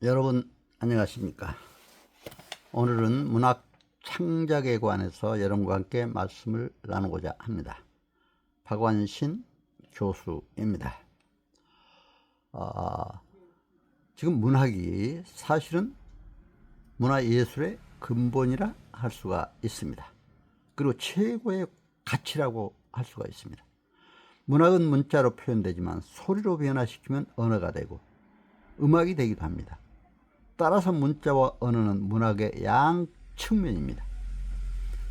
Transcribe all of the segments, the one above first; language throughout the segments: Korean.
여러분 안녕하십니까? 오늘은 문학 창작에 관해서 여러분과 함께 말씀을 나누고자 합니다. 박완신 교수입니다. 지금 문학이 사실은 문화예술의 근본이라 할 수가 있습니다. 그리고 최고의 가치라고 할 수가 있습니다. 문학은 문자로 표현되지만 소리로 변화시키면 언어가 되고 음악이 되기도 합니다. 따라서 문자와 언어는 문학의 양 측면입니다.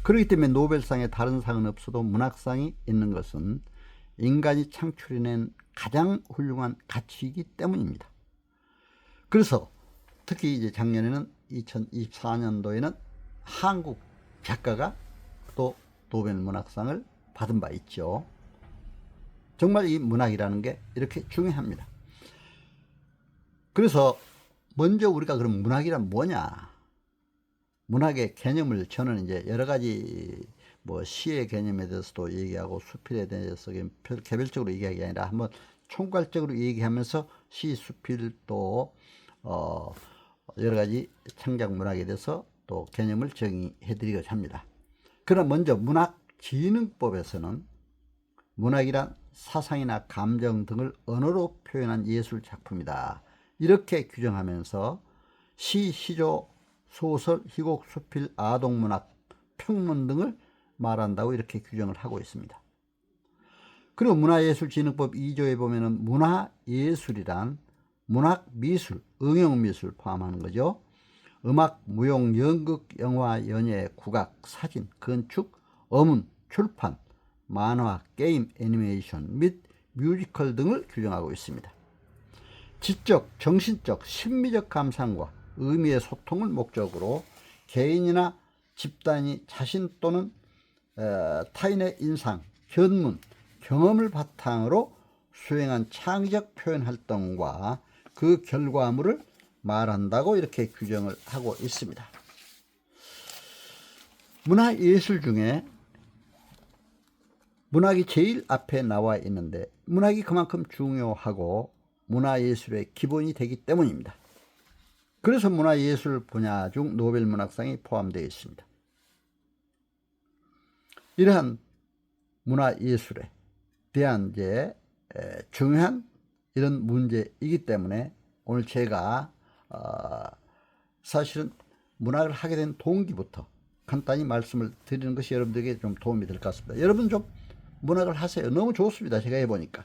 그렇기 때문에 노벨상에 다른 상은 없어도 문학상이 있는 것은 인간이 창출해낸 가장 훌륭한 가치이기 때문입니다. 그래서 특히 이제 작년에는 2024년도에는 한국 작가가 또 노벨 문학상을 받은 바 있죠. 정말 이 문학이라는 게 이렇게 중요합니다. 그래서 먼저 우리가 그럼 문학이란 뭐냐? 문학의 개념을 저는 이제 여러 가지 뭐 시의 개념에 대해서도 얘기하고 수필에 대해서 개별적으로 얘기하기 아니라 한번 총괄적으로 얘기하면서 시, 수필 또 여러 가지 창작 문학에 대해서 또 개념을 정의해 드리고자 합니다. 그럼 먼저 문학진흥법에서는 문학이란 사상이나 감정 등을 언어로 표현한 예술 작품이다. 이렇게 규정하면서 시, 시조, 소설, 희곡, 수필, 아동문학, 평론 등을 말한다고 이렇게 규정을 하고 있습니다. 그리고 문화예술진흥법 2조에 보면은 문화예술이란 문학, 미술, 응용미술 포함하는 거죠. 음악, 무용, 연극, 영화, 연예, 국악, 사진, 건축, 어문, 출판, 만화, 게임, 애니메이션 및 뮤지컬 등을 규정하고 있습니다. 지적, 정신적, 심미적 감상과 의미의 소통을 목적으로 개인이나 집단이 자신 또는 타인의 인상, 견문, 경험을 바탕으로 수행한 창의적 표현 활동과 그 결과물을 말한다고 이렇게 규정을 하고 있습니다. 문화예술 중에 문학이 제일 앞에 나와 있는데 문학이 그만큼 중요하고 문화예술의 기본이 되기 때문입니다. 그래서 문화예술 분야 중 노벨 문학상이 포함되어 있습니다. 이러한 문화예술에 대한 이제 중요한 이런 문제이기 때문에 오늘 제가 사실은 문학을 하게 된 동기부터 간단히 말씀을 드리는 것이 여러분들에게 좀 도움이 될 것 같습니다. 여러분 좀 문학을 하세요. 너무 좋습니다. 제가 해보니까.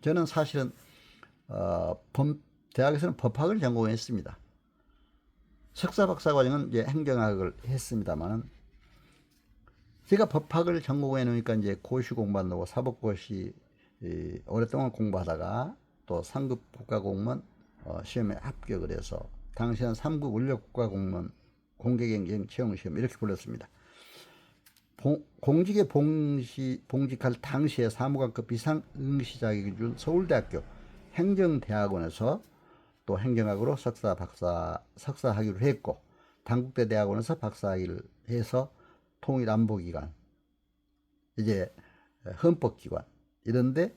저는 사실은 대학에서는 법학을 전공했습니다. 석사 박사 과정은 이제 행정학을 했습니다만 제가 법학을 전공해 놓으니까 이제 고시 공부한다고 사법고시 오랫동안 공부하다가 또 상급 국가공무원 시험에 합격을 해서 당시에는 3급 원력국가공무원 공개경쟁 채용시험 이렇게 불렀습니다. 공직에 봉직할 당시에 사무관급 비상 응시 자격을 준 서울대학교 행정대학원에서 또 행정학으로 석사 학위를 했고 단국대 대학원에서 박사학위를 해서 통일안보기관 이제 헌법기관 이런데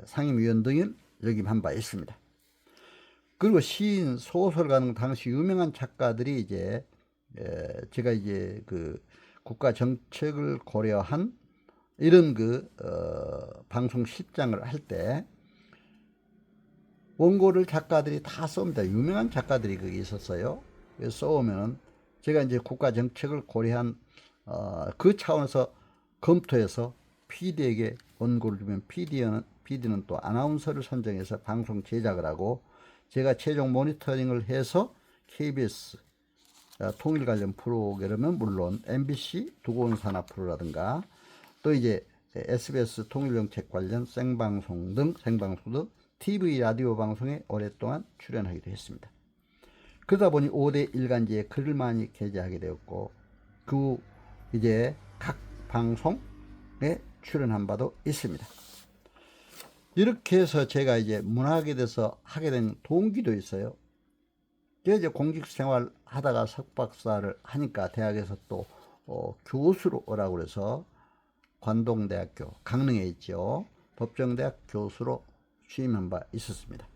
상임위원 등을 역임한 바 있습니다. 그리고 시인, 소설가 등 당시 유명한 작가들이 이제 제가 이제 그 국가 정책을 고려한 이런 방송 실장을 할 때 원고를 작가들이 다 씁니다. 유명한 작가들이 거기 있었어요. 그래서 써오면 제가 이제 국가 정책을 고려한 그 차원에서 검토해서 PD에게 원고를 주면 PD는 또 아나운서를 선정해서 방송 제작을 하고 제가 최종 모니터링을 해서 KBS 통일 관련 프로그램은 물론 MBC 두고온산하 프로라든가 또 이제 SBS 통일정책 관련 생방송 등 TV 라디오 방송에 오랫동안 출연하기도 했습니다. 그러다 보니 5대 일간지에 글을 많이 게재하게 되었고 그 이제 각 방송에 출연한 바도 있습니다. 이렇게 해서 제가 이제 문학에 대해서 하게 된 동기도 있어요. 제가 이제 공직 생활 하다가 석박사를 하니까 대학에서 또 교수로 오라고 그래서 관동대학교 강릉에 있죠. 법정대학 교수로 취임한 바 있었습니다.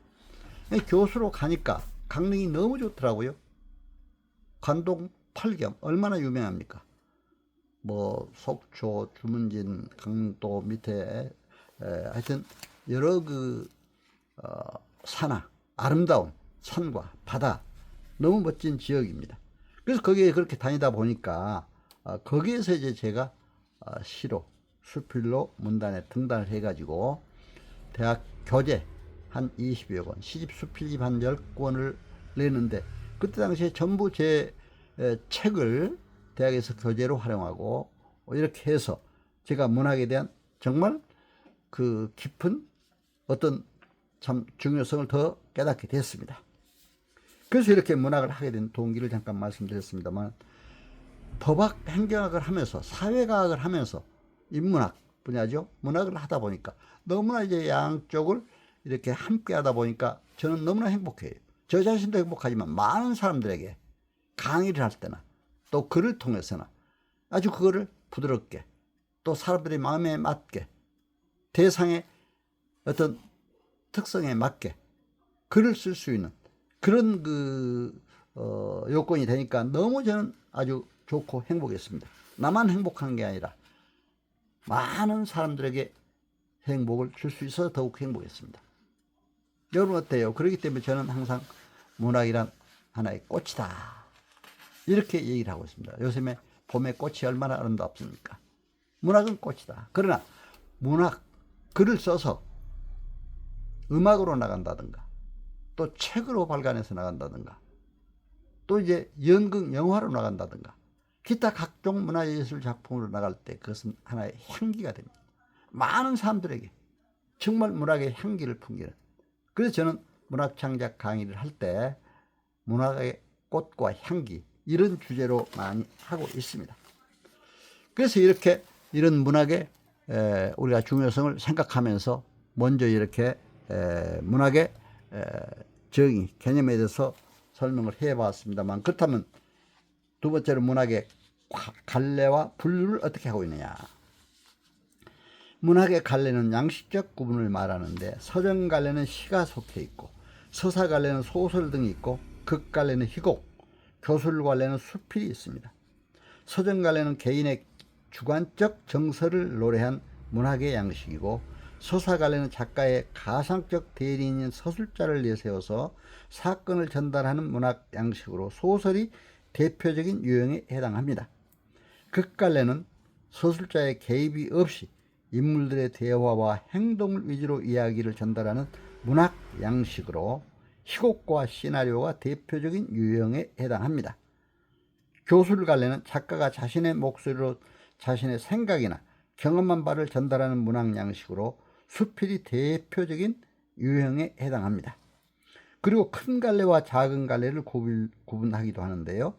교수로 가니까 강릉이 너무 좋더라고요. 관동 팔경 얼마나 유명합니까? 뭐 속초, 주문진, 강릉도 밑에 하여튼 여러 산하 아름다운 산과 바다 너무 멋진 지역입니다. 그래서 거기에 그렇게 다니다 보니까 거기에서 이제 제가 시로 수필로 문단에 등단을 해가지고 대학 교재 한 20여 권, 시집 수필집 한 10권을 내는데 그때 당시에 전부 제 책을 대학에서 교재로 활용하고 이렇게 해서 제가 문학에 대한 정말 그 깊은 어떤 참 중요성을 더 깨닫게 됐습니다. 그래서 이렇게 문학을 하게 된 동기를 잠깐 말씀드렸습니다만, 법학 행정학을 하면서 사회과학을 하면서 인문학 분야죠. 문학을 하다 보니까 너무나 이제 양쪽을 이렇게 함께 하다 보니까 저는 너무나 행복해요. 저 자신도 행복하지만 많은 사람들에게 강의를 할 때나 또 글을 통해서나 아주 그거를 부드럽게 또 사람들의 마음에 맞게 대상의 어떤 특성에 맞게 글을 쓸 수 있는 그런 요건이 되니까 너무 저는 아주 좋고 행복했습니다. 나만 행복한 게 아니라 많은 사람들에게 행복을 줄 수 있어서 더욱 행복했습니다. 여러분 어때요? 그렇기 때문에 저는 항상 문학이란 하나의 꽃이다 이렇게 얘기를 하고 있습니다. 요즘에 봄의 꽃이 얼마나 아름답습니까? 문학은 꽃이다. 그러나 문학 글을 써서 음악으로 나간다든가 또 책으로 발간해서 나간다든가 또 이제 연극 영화로 나간다든가 기타 각종 문화예술 작품으로 나갈 때 그것은 하나의 향기가 됩니다. 많은 사람들에게 정말 문학의 향기를 풍기는, 그래서 저는 문학 창작 강의를 할 때 문학의 꽃과 향기 이런 주제로 많이 하고 있습니다. 그래서 이렇게 이런 문학의 우리가 중요성을 생각하면서 먼저 이렇게 문학의 정의, 개념에 대해서 설명을 해봤습니다만, 그렇다면 두 번째로 문학의 갈래와 분류를 어떻게 하고 있느냐. 문학의 갈래는 양식적 구분을 말하는데 서정 갈래는 시가 속해 있고 서사 갈래는 소설 등이 있고 극 갈래는 희곡, 교술 갈래는 수필이 있습니다. 서정 갈래는 개인의 주관적 정서를 노래한 문학의 양식이고 서사 갈래는 작가의 가상적 대리인인 서술자를 내세워서 사건을 전달하는 문학 양식으로 소설이 대표적인 유형에 해당합니다. 극 갈래는 서술자의 개입이 없이 인물들의 대화와 행동을 위주로 이야기를 전달하는 문학 양식으로 희곡과 시나리오가 대표적인 유형에 해당합니다. 교술 갈래는 작가가 자신의 목소리로 자신의 생각이나 경험한 바를 전달하는 문학 양식으로 수필이 대표적인 유형에 해당합니다. 그리고 큰 갈래와 작은 갈래를 구분하기도 하는데요.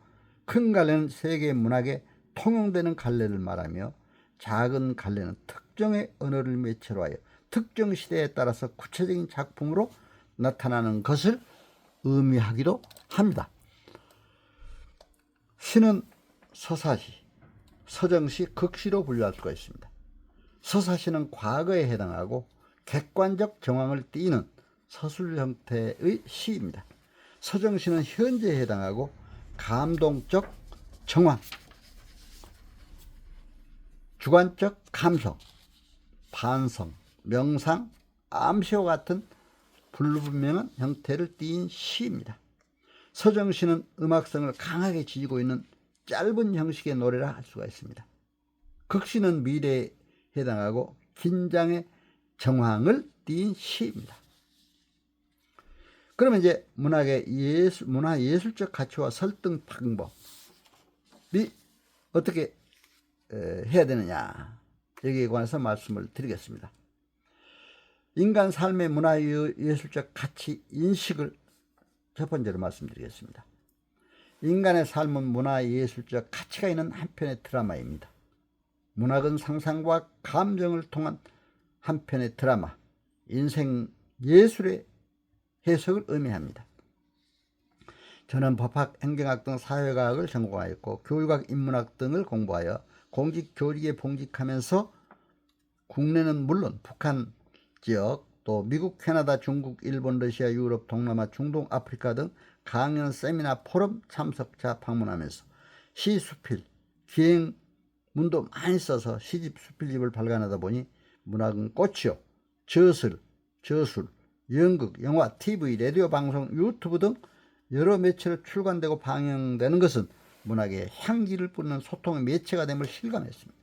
큰 갈래는 세계 문학에 통용되는 갈래를 말하며 작은 갈래는 특정의 언어를 매체로 하여 특정 시대에 따라서 구체적인 작품으로 나타나는 것을 의미하기도 합니다. 시는 서사시, 서정시, 극시로 분류할 수가 있습니다. 서사시는 과거에 해당하고 객관적 정황을 띠는 서술 형태의 시입니다. 서정시는 현재에 해당하고 감동적 정황, 주관적 감성, 반성, 명상, 암시와 같은 불분명한 형태를 띠인 시입니다. 서정시는 음악성을 강하게 지니고 있는 짧은 형식의 노래라 할 수가 있습니다. 극시는 미래에 해당하고 긴장의 정황을 띠인 시입니다. 그러면 이제 문화예술적 가치와 설득 방법이 어떻게 해야 되느냐, 여기에 관해서 말씀을 드리겠습니다. 인간 삶의 문화예술적 가치 인식을 첫 번째로 말씀드리겠습니다. 인간의 삶은 문화예술적 가치가 있는 한편의 드라마입니다. 문학은 상상과 감정을 통한 한편의 드라마, 인생 예술의 해석을 의미합니다. 저는 법학, 행정학 등 사회과학을 전공하였고 교육학, 인문학 등을 공부하여 공직, 교직에 봉직하면서 국내는 물론 북한 지역 또 미국, 캐나다, 중국, 일본, 러시아, 유럽, 동남아, 중동, 아프리카 등 강연, 세미나, 포럼 참석자 방문하면서 시, 수필, 기행문도 많이 써서 시집, 수필집을 발간하다 보니 문학은 꽃이요, 저술, 연극, 영화, TV, 라디오 방송, 유튜브 등 여러 매체로 출간되고 방영되는 것은 문학의 향기를 뿌리는 소통의 매체가 됨을 실감했습니다.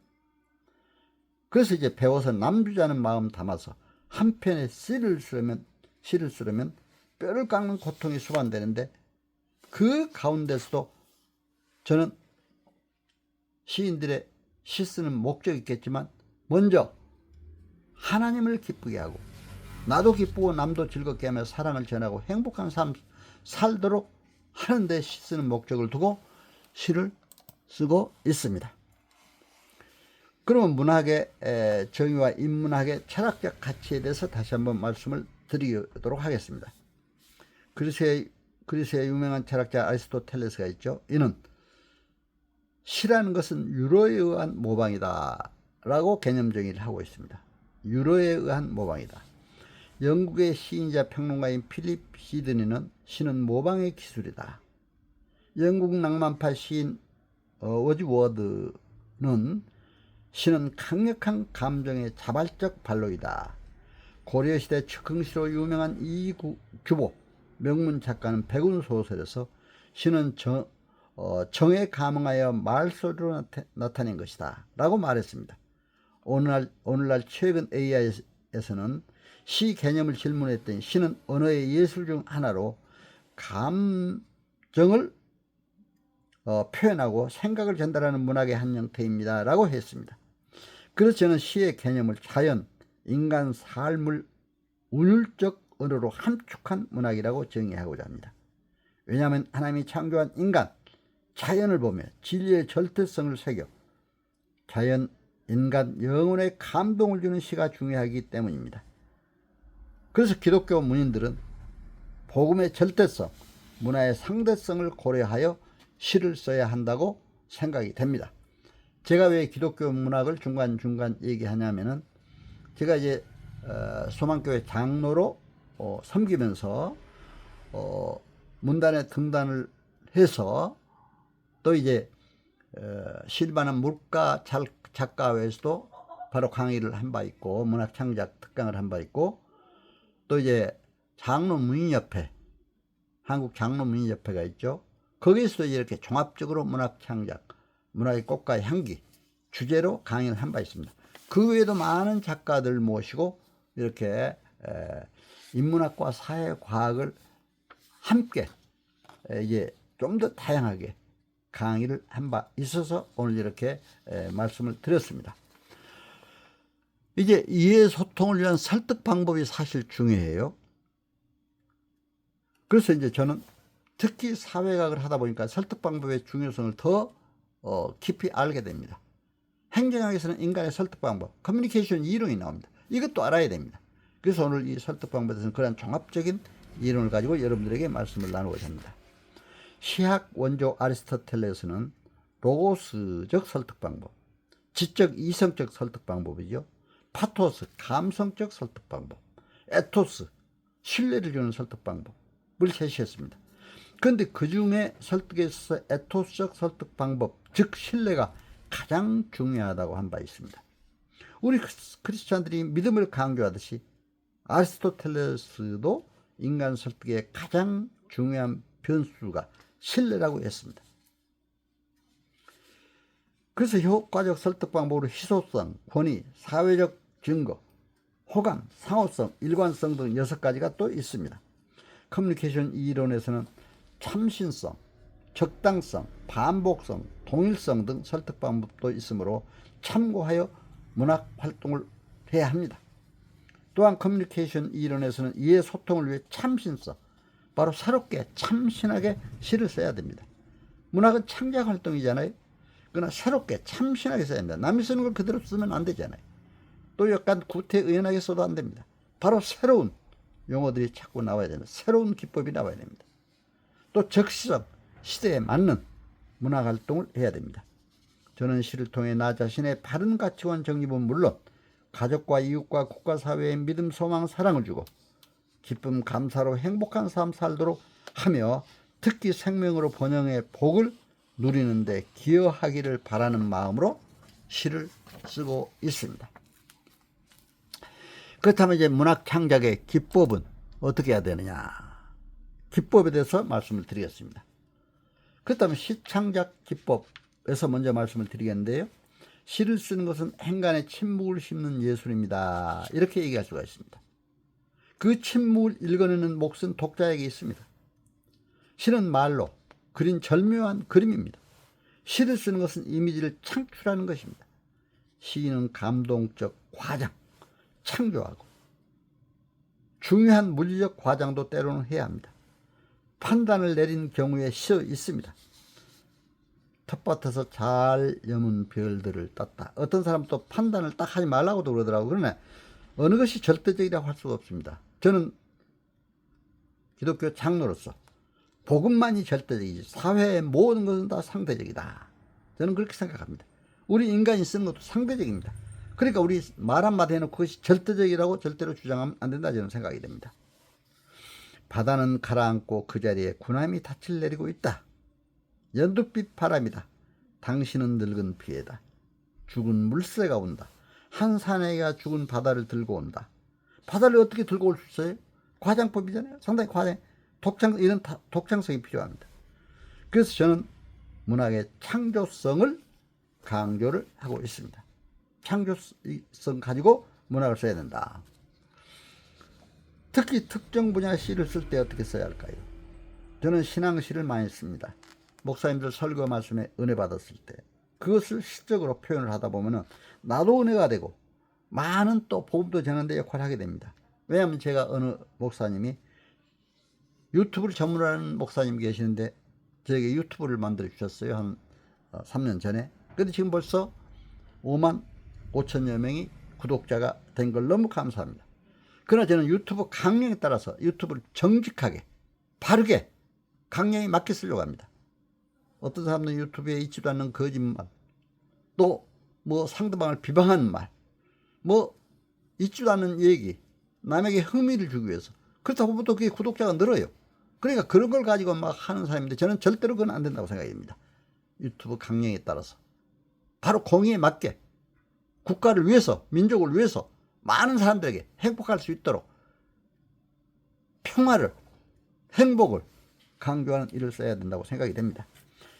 그래서 이제 배워서 남주자는 마음 담아서 한 편의 시를 쓰려면 뼈를 깎는 고통이 수반되는데, 그 가운데서도 저는 시인들의 시 쓰는 목적이 있겠지만 먼저 하나님을 기쁘게 하고 나도 기쁘고 남도 즐겁게 하며 사랑을 전하고 행복한 삶 살도록 하는 데 시 쓰는 목적을 두고 시를 쓰고 있습니다. 그러면 문학의 정의와 인문학의 철학적 가치에 대해서 다시 한번 말씀을 드리도록 하겠습니다. 그리스의 유명한 철학자 아리스토텔레스가 있죠. 이는 시라는 것은 유로에 의한 모방이다 라고 개념 정의를 하고 있습니다. 유로에 의한 모방이다. 영국의 시인이자 평론가인 필립 시드니는 시는 모방의 기술이다. 영국 낭만파 시인 워즈워드는 시는 강력한 감정의 자발적 발로이다. 고려시대 즉흥시로 유명한 이규보 명문 작가는 백운 소설에서 시는 정에 감응하여 말소리로 나타낸 것이다 라고 말했습니다. 오늘날 최근 AI에서는 시 개념을 질문했더니 시는 언어의 예술 중 하나로 감정을 표현하고 생각을 전달하는 문학의 한 형태입니다 라고 했습니다. 그래서 저는 시의 개념을 자연, 인간 삶을 운율적 언어로 함축한 문학이라고 정의하고자 합니다. 왜냐하면 하나님이 창조한 인간, 자연을 보며 진리의 절대성을 새겨 자연, 인간, 영혼의 감동을 주는 시가 중요하기 때문입니다. 그래서 기독교 문인들은 복음의 절대성, 문화의 상대성을 고려하여 시를 써야 한다고 생각이 됩니다. 제가 왜 기독교 문학을 중간중간 얘기하냐면은, 제가 이제 소망교회 장로로 섬기면서 문단에 등단을 해서 또 이제 실반한 물가 작가회에서도 바로 강의를 한 바 있고 문학 창작 특강을 한 바 있고, 또 이제 장로문인협회, 한국 장로문인협회가 있죠. 거기서도 이렇게 종합적으로 문학 창작, 문학의 꽃과 향기 주제로 강의를 한 바 있습니다. 그 외에도 많은 작가들 모시고 이렇게 인문학과 사회과학을 함께 이제 좀 더 다양하게 강의를 한 바 있어서 오늘 이렇게 말씀을 드렸습니다. 이제 이해 소통을 위한 설득 방법이 사실 중요해요. 그래서 이제 저는 특히 사회학을 하다 보니까 설득 방법의 중요성을 더 깊이 알게 됩니다. 행정학에서는 인간의 설득 방법, 커뮤니케이션 이론이 나옵니다. 이것도 알아야 됩니다. 그래서 오늘 이 설득 방법에 대해서는 그런 종합적인 이론을 가지고 여러분들에게 말씀을 나누고자 합니다. 시학 원조 아리스토텔레스는 로고스적 설득 방법, 지적 이성적 설득 방법이죠. 파토스, 감성적 설득 방법, 에토스, 신뢰를 주는 설득 방법을 제시했습니다. 그런데 그 중에 설득에 있어서 에토스적 설득 방법, 즉 신뢰가 가장 중요하다고 한 바 있습니다. 우리 크리스찬들이 믿음을 강조하듯이 아리스토텔레스도 인간 설득의 가장 중요한 변수가 신뢰라고 했습니다. 그래서 효과적 설득 방법으로 희소성, 권위, 사회적 증거, 호감, 상호성, 일관성 등 6가지가 또 있습니다. 커뮤니케이션 이론에서는 참신성, 적당성, 반복성, 동일성 등 설득 방법도 있으므로 참고하여 문학 활동을 해야 합니다. 또한 커뮤니케이션 이론에서는 이해 소통을 위해 참신성, 바로 새롭게 참신하게 시를 써야 됩니다. 문학은 창작 활동이잖아요. 그러나 새롭게 참신하게 써야 합니다. 남이 쓰는 걸 그대로 쓰면 안 되잖아요. 또 약간 구태의연하게 써도 안 됩니다. 바로 새로운 용어들이 자꾸 나와야 됩니다. 새로운 기법이 나와야 됩니다. 또 적시성, 시대에 맞는 문학 활동을 해야 됩니다. 저는 시를 통해 나 자신의 바른 가치관 정립은 물론 가족과 이웃과 국가 사회에 믿음, 소망, 사랑을 주고 기쁨, 감사로 행복한 삶 살도록 하며 특히 생명으로 번영의 복을 누리는 데 기여하기를 바라는 마음으로 시를 쓰고 있습니다. 그렇다면 이제 문학 창작의 기법은 어떻게 해야 되느냐? 기법에 대해서 말씀을 드리겠습니다. 그렇다면 시 창작 기법에서 먼저 말씀을 드리겠는데요. 시를 쓰는 것은 행간에 침묵을 심는 예술입니다. 이렇게 얘기할 수가 있습니다. 그 침묵을 읽어내는 몫은 독자에게 있습니다. 시는 말로 그린 절묘한 그림입니다. 시를 쓰는 것은 이미지를 창출하는 것입니다. 시인은 감동적 과장, 창조하고 중요한 물리적 과장도 때로는 해야 합니다. 판단을 내린 경우에 시 있습니다. 텃밭에서 잘 여문 별들을 땄다. 어떤 사람은 또 판단을 딱 하지 말라고도 그러더라고요. 그러나 어느 것이 절대적이라고 할 수가 없습니다. 저는 기독교 장로로서 복음만이 절대적이지 사회의 모든 것은 다 상대적이다. 저는 그렇게 생각합니다. 우리 인간이 쓰는 것도 상대적입니다. 그러니까 우리 말 한마디 해놓고 그것이 절대적이라고 절대로 주장하면 안 된다 저는 생각이 됩니다. 바다는 가라앉고 그 자리에 군함이 닻을 내리고 있다. 연두빛 바람이다. 당신은 늙은 비에다. 죽은 물새가 온다. 한 사내가 죽은 바다를 들고 온다. 바다를 어떻게 들고 올 수 있어요? 과장법이잖아요. 상당히 이런 독창성이 필요합니다. 그래서 저는 문학의 창조성을 강조를 하고 있습니다. 창조성 가지고 문학을 써야 된다. 특히 특정 분야 시를 쓸 때 어떻게 써야 할까요? 저는 신앙시를 많이 씁니다. 목사님들 설교 말씀에 은혜 받았을 때 그것을 시적으로 표현을 하다 보면 나도 은혜가 되고 많은 또 복음도 전하는 데 역할을 하게 됩니다. 왜냐하면 제가 어느 목사님이 유튜브를 전문하는 목사님 계시는데 저에게 유튜브를 만들어 주셨어요. 한 3년 전에. 근데 지금 벌써 5만 5천여 명이 구독자가 된 걸 너무 감사합니다. 그러나 저는 유튜브 강령에 따라서 유튜브를 정직하게 바르게 강령에 맞게 쓰려고 합니다. 어떤 사람들은 유튜브에 있지도 않는 거짓말, 또 뭐 상대방을 비방하는 말, 뭐 있지도 않는 얘기, 남에게 흥미를 주기 위해서 그렇다 보면 또 그게 구독자가 늘어요. 그러니까 그런 걸 가지고 막 하는 사람인데 저는 절대로 그건 안 된다고 생각이 됩니다. 유튜브 강령에 따라서 바로 공의에 맞게 국가를 위해서, 민족을 위해서 많은 사람들에게 행복할 수 있도록 평화를, 행복을 강조하는 일을 써야 된다고 생각이 됩니다.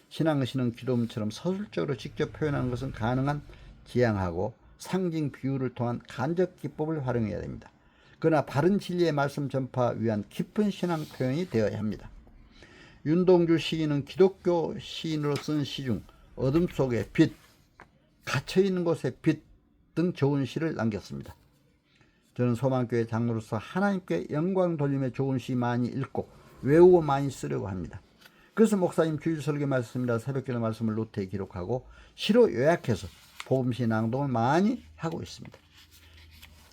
신앙시는 기도문처럼 서술적으로 직접 표현하는 것은 가능한 지향하고 상징 비유를 통한 간접 기법을 활용해야 됩니다. 그러나 바른 진리의 말씀 전파 위한 깊은 신앙 표현이 되어야 합니다. 윤동주 시인은 기독교 시인으로 쓴 시 중 어둠 속의 빛, 갇혀있는 곳의 빛 등 좋은 시를 남겼습니다. 저는 소망교회 장로로서 하나님께 영광 돌림에 좋은 시 많이 읽고 외우고 많이 쓰려고 합니다. 그래서 목사님 주일 설교 말씀이나 새벽기도 말씀을 노트에 기록하고 시로 요약해서 복음시 낭독을 많이 하고 있습니다.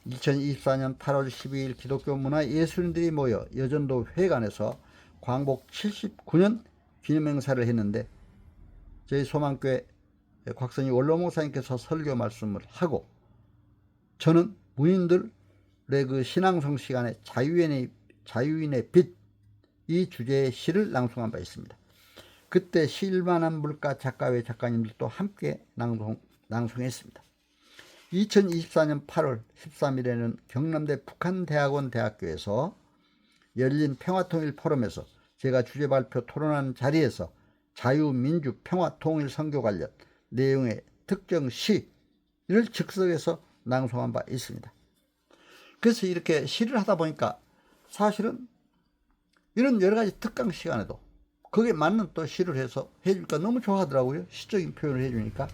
2024년 8월 12일 기독교 문화 예술인들이 모여 여전도 회관에서 광복 79년 기념행사를 했는데 저희 소망교회 곽선희 원로목사님께서 설교 말씀을 하고 저는 문인들의 그 신앙성 시간에 자유인의 빛 이 주제의 시를 낭송한 바 있습니다. 그때 실만한 물가 작가회 작가님들도 함께 낭송했습니다. 2024년 8월 13일에는 경남대 북한대학원 대학교에서 열린 평화통일 포럼에서 제가 주제 발표 토론하는 자리에서 자유민주 평화통일 선교 관련 내용의 특정 시를 즉석에서 낭송한 바 있습니다. 그래서 이렇게 시를 하다 보니까 사실은 이런 여러 가지 특강 시간에도 거기에 맞는 또 시를 해서 해주니까 너무 좋아하더라고요. 시적인 표현을 해주니까.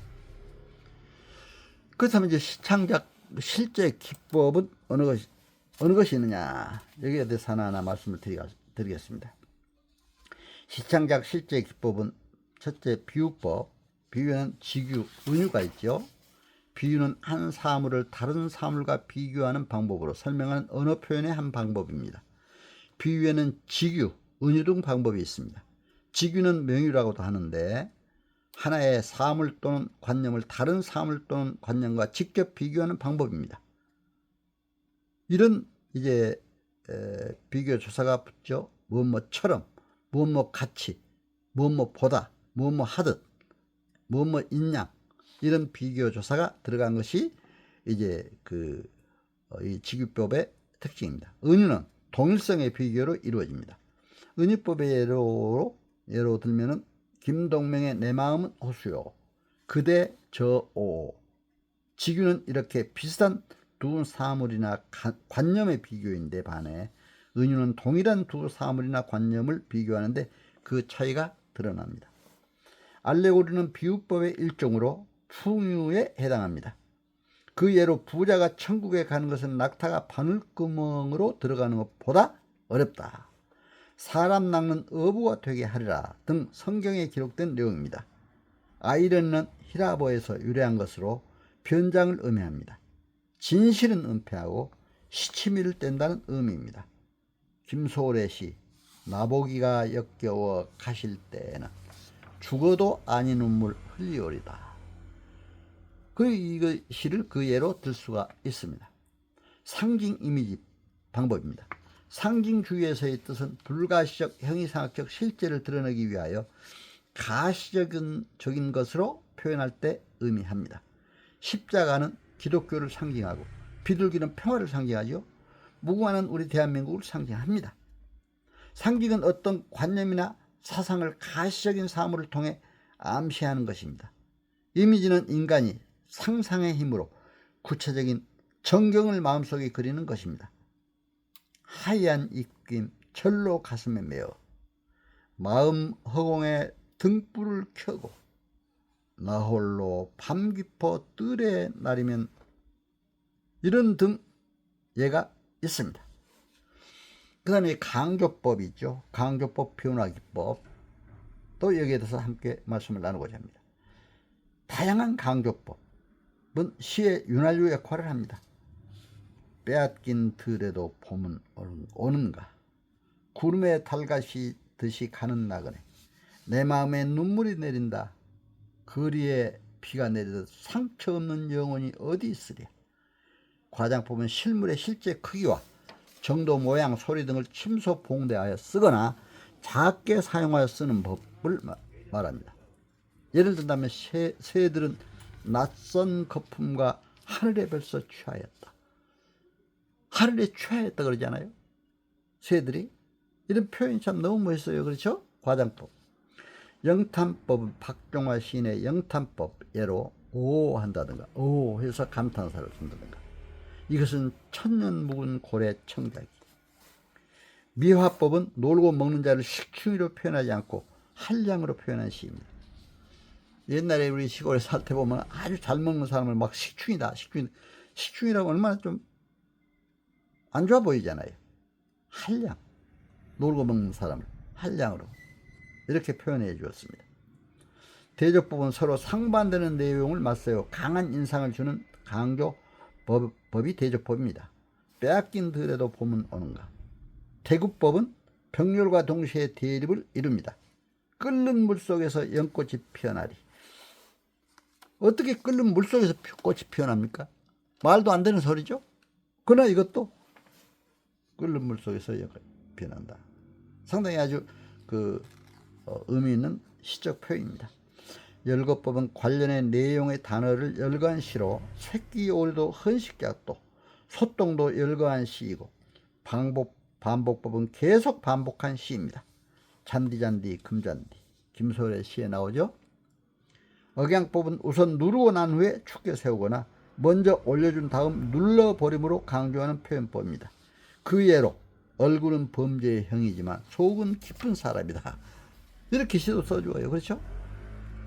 그렇다면 이제 시창작 실제 기법은 어느 것이 있느냐. 여기에 대해서 하나하나 말씀을 드리겠습니다. 시창작 실제 기법은 첫째 비유법. 비유에는 직유, 은유가 있죠. 비유는 한 사물을 다른 사물과 비교하는 방법으로 설명하는 언어 표현의 한 방법입니다. 비유에는 직유, 은유 등 방법이 있습니다. 직유는 명유라고도 하는데 하나의 사물 또는 관념을 다른 사물 또는 관념과 직접 비교하는 방법입니다. 이런 이제 비교 조사가 붙죠. 무엇뭐처럼, 무엇뭐 같이, 무엇뭐 보다, 무엇뭐 하듯, 무엇뭐 인양, 이런 비교 조사가 들어간 것이 이제 이 직유법의 특징입니다. 은유는 동일성의 비교로 이루어집니다. 은유법의 예로 들면은 김동명의 내 마음은 호수요, 그대 저오. 직유는 이렇게 비슷한 두 사물이나 관념의 비교인데 반해 은유는 동일한 두 사물이나 관념을 비교하는데 그 차이가 드러납니다. 알레고리는 비유법의 일종으로 풍유에 해당합니다. 그 예로 부자가 천국에 가는 것은 낙타가 바늘구멍으로 들어가는 것보다 어렵다, 사람 낚는 어부가 되게 하리라 등 성경에 기록된 내용입니다. 아이러니는 히라보에서 유래한 것으로 변장을 의미합니다. 진실은 은폐하고 시치미를 뗀다는 의미입니다. 김소월의 시 나보기가 역겨워 가실 때에는 죽어도 아니 눈물 흘리오리다. 이 시를 그 예로 들 수가 있습니다. 상징 이미지 방법입니다. 상징주의에서의 뜻은 불가시적 형이상학적 실제를 드러내기 위하여 가시적인 것으로 표현할 때 의미합니다. 십자가는 기독교를 상징하고 비둘기는 평화를 상징하죠. 무궁화는 우리 대한민국을 상징합니다. 상징은 어떤 관념이나 사상을 가시적인 사물을 통해 암시하는 것입니다. 이미지는 인간이 상상의 힘으로 구체적인 전경을 마음속에 그리는 것입니다. 하얀 입김 절로 가슴에 메어 마음 허공에 등불을 켜고 나 홀로 밤 깊어 뜰의 날이면, 이런 등 예가 있습니다. 그 다음에 강조법이 있죠. 강조법, 표현하기법, 또 여기에 대해서 함께 말씀을 나누고자 합니다. 다양한 강조법은 시의 윤활유 역할을 합니다. 빼앗긴 들에도 봄은 오는가, 구름에 달가시듯이 가는 나그네, 내 마음에 눈물이 내린다, 거리에 비가 내리듯 상처 없는 영혼이 어디 있으랴. 과장법은 실물의 실제 크기와 정도, 모양, 소리 등을 침소봉대하여 쓰거나 작게 사용하여 쓰는 법을 말합니다. 예를 든다면 새들은 낯선 거품과 하늘의 별서 취하였다. 하늘에 취하였다 그러잖아요. 새들이. 이런 표현이 참 너무 멋있어요. 그렇죠? 과장법. 영탄법은 박종화 시인의 영탄법 예로 오 한다든가, 오 해서 감탄사를 쓴다든가. 이것은 천년 묵은 고래 청자기. 미화법은 놀고 먹는 자를 식충이로 표현하지 않고 한량으로 표현한 시입니다. 옛날에 우리 시골에 살 때 보면 아주 잘 먹는 사람을 막 식충이다, 식충이라고 얼마나 좀 안 좋아 보이잖아요. 한량, 놀고 먹는 사람을 한량으로 이렇게 표현해 주었습니다. 대조법은 서로 상반되는 내용을 맞서요 강한 인상을 주는 강조법이 대조법입니다. 빼앗긴 들에도 봄은 오는가. 대구법은 병렬과 동시에 대립을 이룹니다. 끓는 물속에서 연꽃이 피어나리. 어떻게 끓는 물속에서 꽃이 피어납니까? 말도 안 되는 소리죠. 그러나 이것도 끓는 물속에서 연꽃이 피어난다. 상당히 아주 의미 있는 시적 표현입니다. 열거법은 관련의 내용의 단어를 열거한 시로 새끼오리도 헌식작도, 소똥도 열거한 시이고, 반복법은 계속 반복한 시입니다. 잔디잔디 금잔디, 김소월의 시에 나오죠. 억양법은 우선 누르고 난 후에 축게 세우거나 먼저 올려준 다음 눌러버림으로 강조하는 표현법입니다. 그 예로 얼굴은 범죄의 형이지만 속은 깊은 사람이다. 이렇게 시도 써주어요. 그렇죠?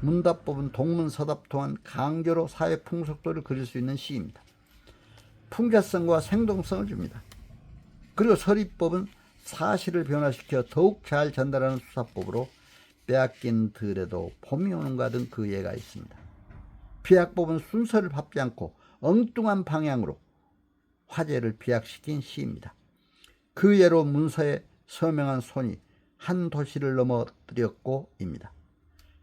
문답법은 동문서답 통한 강조로 사회 풍속도를 그릴 수 있는 시입니다. 풍자성과 생동성을 줍니다. 그리고 서리법은 사실을 변화시켜 더욱 잘 전달하는 수사법으로 빼앗긴 들에도 봄이 오는가 등 그 예가 있습니다. 비약법은 순서를 밟지 않고 엉뚱한 방향으로 화제를 비약시킨 시입니다. 그 예로 문서에 서명한 손이 한 도시를 넘어뜨렸고입니다.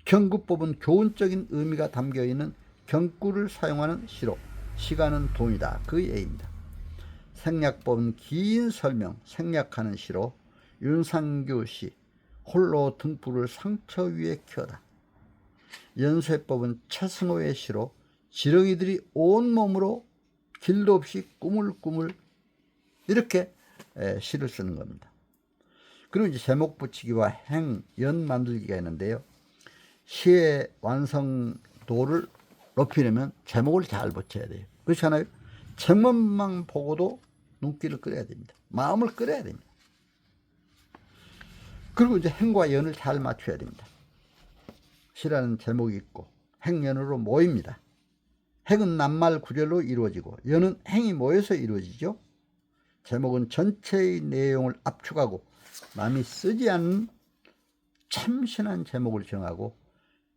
경구법은 교훈적인 의미가 담겨있는 경구를 사용하는 시로 시간은 돈이다 그 예입니다. 생략법은 긴 설명, 생략하는 시로 윤상규 시 홀로 등불을 상처 위에 켜다. 연쇄법은 최승호의 시로 지렁이들이 온몸으로 길도 없이 꾸물꾸물 이렇게 시를 쓰는 겁니다. 그리고 이제 제목 붙이기와 행, 연 만들기가 있는데요. 시의 완성도를 높이려면 제목을 잘 붙여야 돼요. 그렇잖아요. 제목만 보고도 눈길을 끌어야 됩니다. 마음을 끌어야 됩니다. 그리고 이제 행과 연을 잘 맞춰야 됩니다. 시라는 제목이 있고 행연으로 모입니다. 행은 낱말 구절로 이루어지고 연은 행이 모여서 이루어지죠. 제목은 전체의 내용을 압축하고 남이 쓰지 않는 참신한 제목을 정하고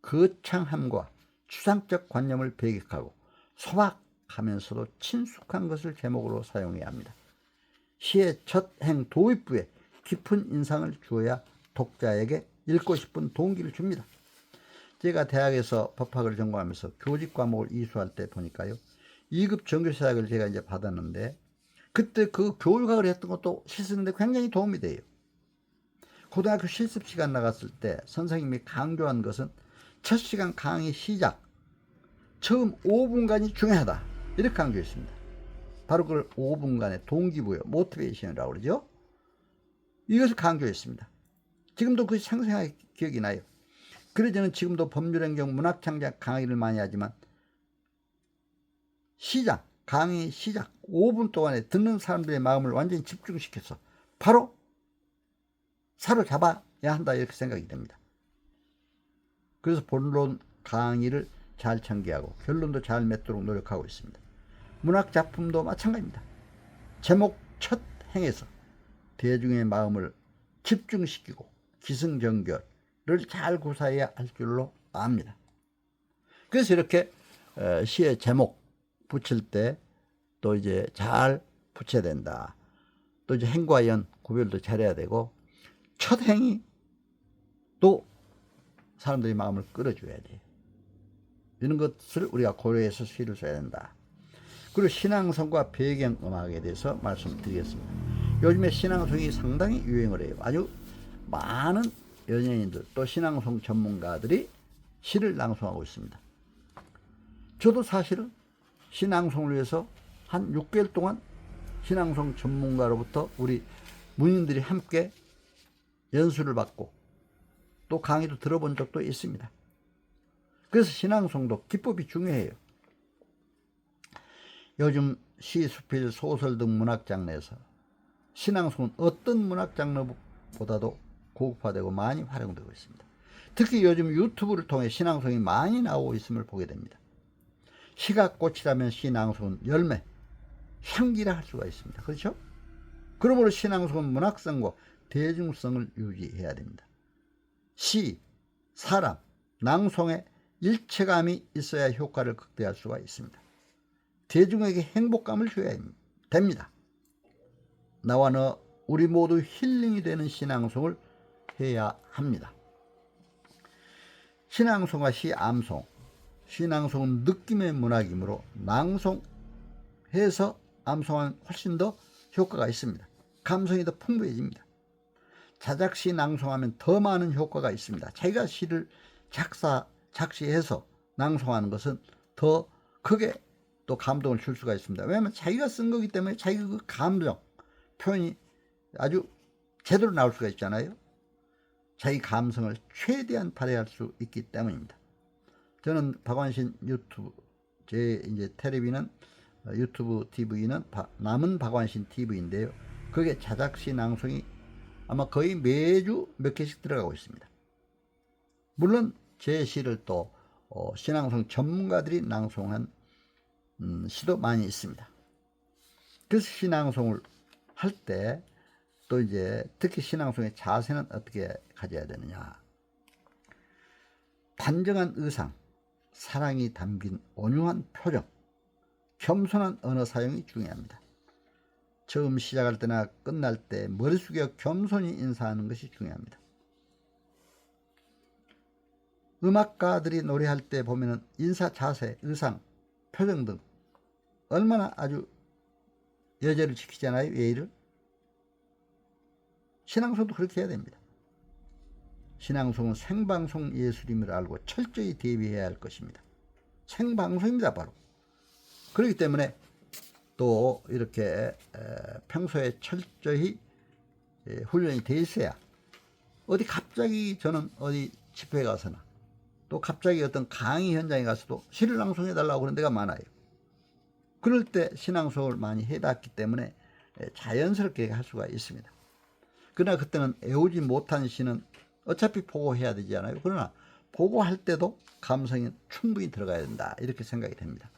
거창함과 추상적 관념을 배격하고 소박하면서도 친숙한 것을 제목으로 사용해야 합니다. 시의 첫 행 도입부에 깊은 인상을 주어야 독자에게 읽고 싶은 동기를 줍니다. 제가 대학에서 법학을 전공하면서 교직 과목을 이수할 때 보니까요. 2급 정규시작을 제가 이제 받았는데 그때 그 교육학을 했던 것도 시 쓰는데 굉장히 도움이 돼요. 고등학교 실습 시간 나갔을 때 선생님이 강조한 것은 첫 시간 강의 시작 처음 5분간이 중요하다 이렇게 강조했습니다. 바로 그걸 5분간의 동기부여 모티베이션이라고 그러죠. 이것을 강조했습니다. 지금도 그것이 생생하게 기억이 나요. 그래서 저는 지금도 법률행정 문학창작 강의를 많이 하지만 시작 강의 시작 5분 동안에 듣는 사람들의 마음을 완전히 집중시켜서 바로 사로잡아야 한다 이렇게 생각이 됩니다. 그래서 본론 강의를 잘 전개하고 결론도 잘 맺도록 노력하고 있습니다. 문학작품도 마찬가지입니다. 제목 첫 행에서 대중의 마음을 집중시키고 기승전결을 잘 구사해야 할 줄로 압니다. 그래서 이렇게 시의 제목 붙일 때 또 이제 잘 붙여야 된다. 또 이제 행과 연 구별도 잘해야 되고 첫 행이 또 사람들의 마음을 끌어줘야 돼요. 이런 것을 우리가 고려해서 시를 써야 된다. 그리고 신앙성과 배경음악에 대해서 말씀드리겠습니다. 요즘에 신앙송이 상당히 유행을 해요. 아주 많은 연예인들 또 신앙송 전문가들이 시를 낭송하고 있습니다. 저도 사실은 신앙송을 위해서 한 6개월 동안 신앙송 전문가로부터 우리 문인들이 함께 연수를 받고 또 강의도 들어본 적도 있습니다. 그래서 신앙송도 기법이 중요해요. 요즘 시, 수필, 소설 등 문학 장르에서 신앙송은 어떤 문학 장르보다도 고급화되고 많이 활용되고 있습니다. 특히 요즘 유튜브를 통해 신앙송이 많이 나오고 있음을 보게 됩니다. 시가 꽃이라면 신앙송은 열매, 향기라 할 수가 있습니다. 그렇죠? 그러므로 신앙송은 문학성과 대중성을 유지해야 됩니다. 시, 사람, 낭송에 일체감이 있어야 효과를 극대화할 수가 있습니다. 대중에게 행복감을 줘야 됩니다. 나와 너 우리 모두 힐링이 되는 신앙송을 해야 합니다. 신앙송과 시, 암송. 신앙송은 느낌의 문학이므로 낭송해서 암송하면 훨씬 더 효과가 있습니다. 감성이 더 풍부해집니다. 자작시 낭송하면 더 많은 효과가 있습니다. 자기가 시를 작시해서 낭송하는 것은 더 크게 또 감동을 줄 수가 있습니다. 왜냐하면 자기가 쓴 거기 때문에 자기가 그 감정 표현이 아주 제대로 나올 수가 있잖아요. 자기 감성을 최대한 발휘할 수 있기 때문입니다. 저는 박완신 유튜브 제 이제 텔레비는 유튜브 TV는 남은 박완신 TV인데요. 거기에 자작시 낭송이 아마 거의 매주 몇 개씩 들어가고 있습니다. 물론 제 시를 또 신앙송 전문가들이 낭송한 시도 많이 있습니다. 그래서 신앙송을 할 때 또 이제 특히 신앙송의 자세는 어떻게 가져야 되느냐. 단정한 의상, 사랑이 담긴 온유한 표정, 겸손한 언어 사용이 중요합니다. 처음 시작할 때나 끝날 때 머리 숙여 겸손히 인사하는 것이 중요합니다. 음악가들이 노래할 때 보면은 인사 자세, 의상, 표정 등 얼마나 아주 여제를 지키잖아요. 예의를. 신앙송도 그렇게 해야 됩니다. 신앙송은 생방송 예술임을 알고 철저히 대비해야 할 것입니다. 생방송입니다, 바로. 그렇기 때문에 또 이렇게 평소에 철저히 훈련이 돼 있어야, 어디 갑자기 저는 어디 집회에 가서나 또 갑자기 어떤 강의 현장에 가서도 시를 낭송해 달라고 그런 데가 많아요. 그럴 때 신앙송을 많이 해봤기 때문에 자연스럽게 할 수가 있습니다. 그러나 그때는 애우지 못한 시는 어차피 보고해야 되잖아요. 그러나 보고할 때도 감성이 충분히 들어가야 된다, 이렇게 생각이 됩니다.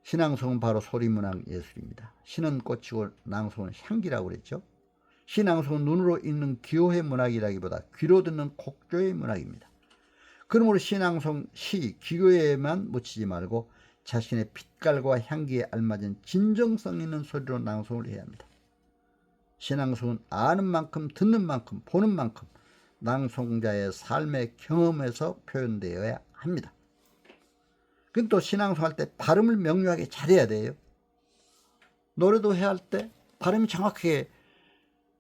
신앙송은 바로 소리문학 예술입니다. 시는 꽃이고 낭송은 향기라고 그랬죠. 시낭송은 눈으로 읽는 기호의 문학이라기보다 귀로 듣는 곡조의 문학입니다. 그러므로 시낭송, 시, 기호에만 묻히지 말고 자신의 빛깔과 향기에 알맞은 진정성 있는 소리로 낭송을 해야 합니다. 신앙송은 아는 만큼, 듣는 만큼, 보는 만큼 낭송자의 삶의 경험에서 표현되어야 합니다. 그럼 또 신앙송 할 때 발음을 명료하게 잘해야 돼요. 노래도 해야 할 때 발음이 정확하게,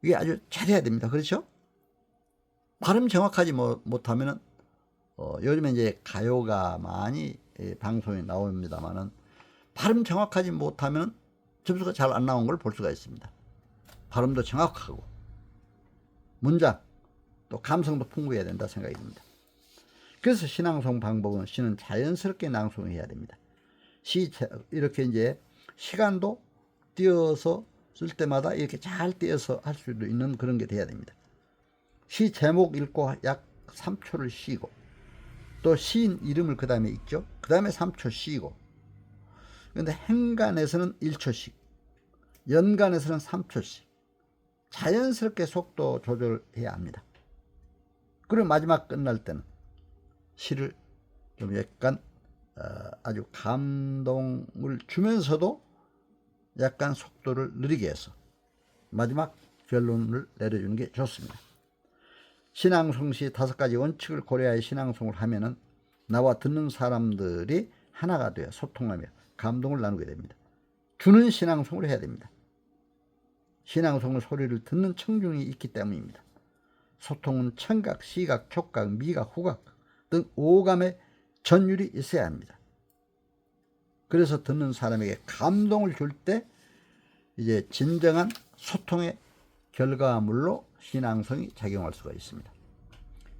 이게 아주 잘해야 됩니다. 그렇죠? 발음 정확하지 못하면은 요즘에 이제 가요가 많이 방송에 나옵니다만은 발음 정확하지 못하면 점수가 잘 안 나온 걸 볼 수가 있습니다. 발음도 정확하고 문장 또 감성도 풍부해야 된다 생각이 듭니다. 그래서 신앙송 방법은 시는 자연스럽게 낭송해야 됩니다. 이렇게 이제 시간도 띄어서 쓸 때마다 이렇게 잘 띄어서 할 수도 있는 그런 게 돼야 됩니다. 시 제목 읽고 약 3초를 쉬고, 또 시인 이름을 그 다음에 읽죠. 그 다음에 3초 쉬고. 그런데 행간에서는 1초씩, 연간에서는 3초씩 자연스럽게 속도 조절해야 합니다. 그리고 마지막 끝날 때는 시를 좀 약간 아주 감동을 주면서도 약간 속도를 느리게 해서 마지막 결론을 내려주는 게 좋습니다. 신앙송 시 5가지 원칙을 고려하여 신앙송을 하면은 나와 듣는 사람들이 하나가 되어 소통하며 감동을 나누게 됩니다. 주는 신앙송을 해야 됩니다. 신앙송은 소리를 듣는 청중이 있기 때문입니다. 소통은 청각, 시각, 촉각, 미각, 후각 등 오감의 전율이 있어야 합니다. 그래서 듣는 사람에게 감동을 줄 때 이제 진정한 소통의 결과물로 신앙성이 작용할 수가 있습니다.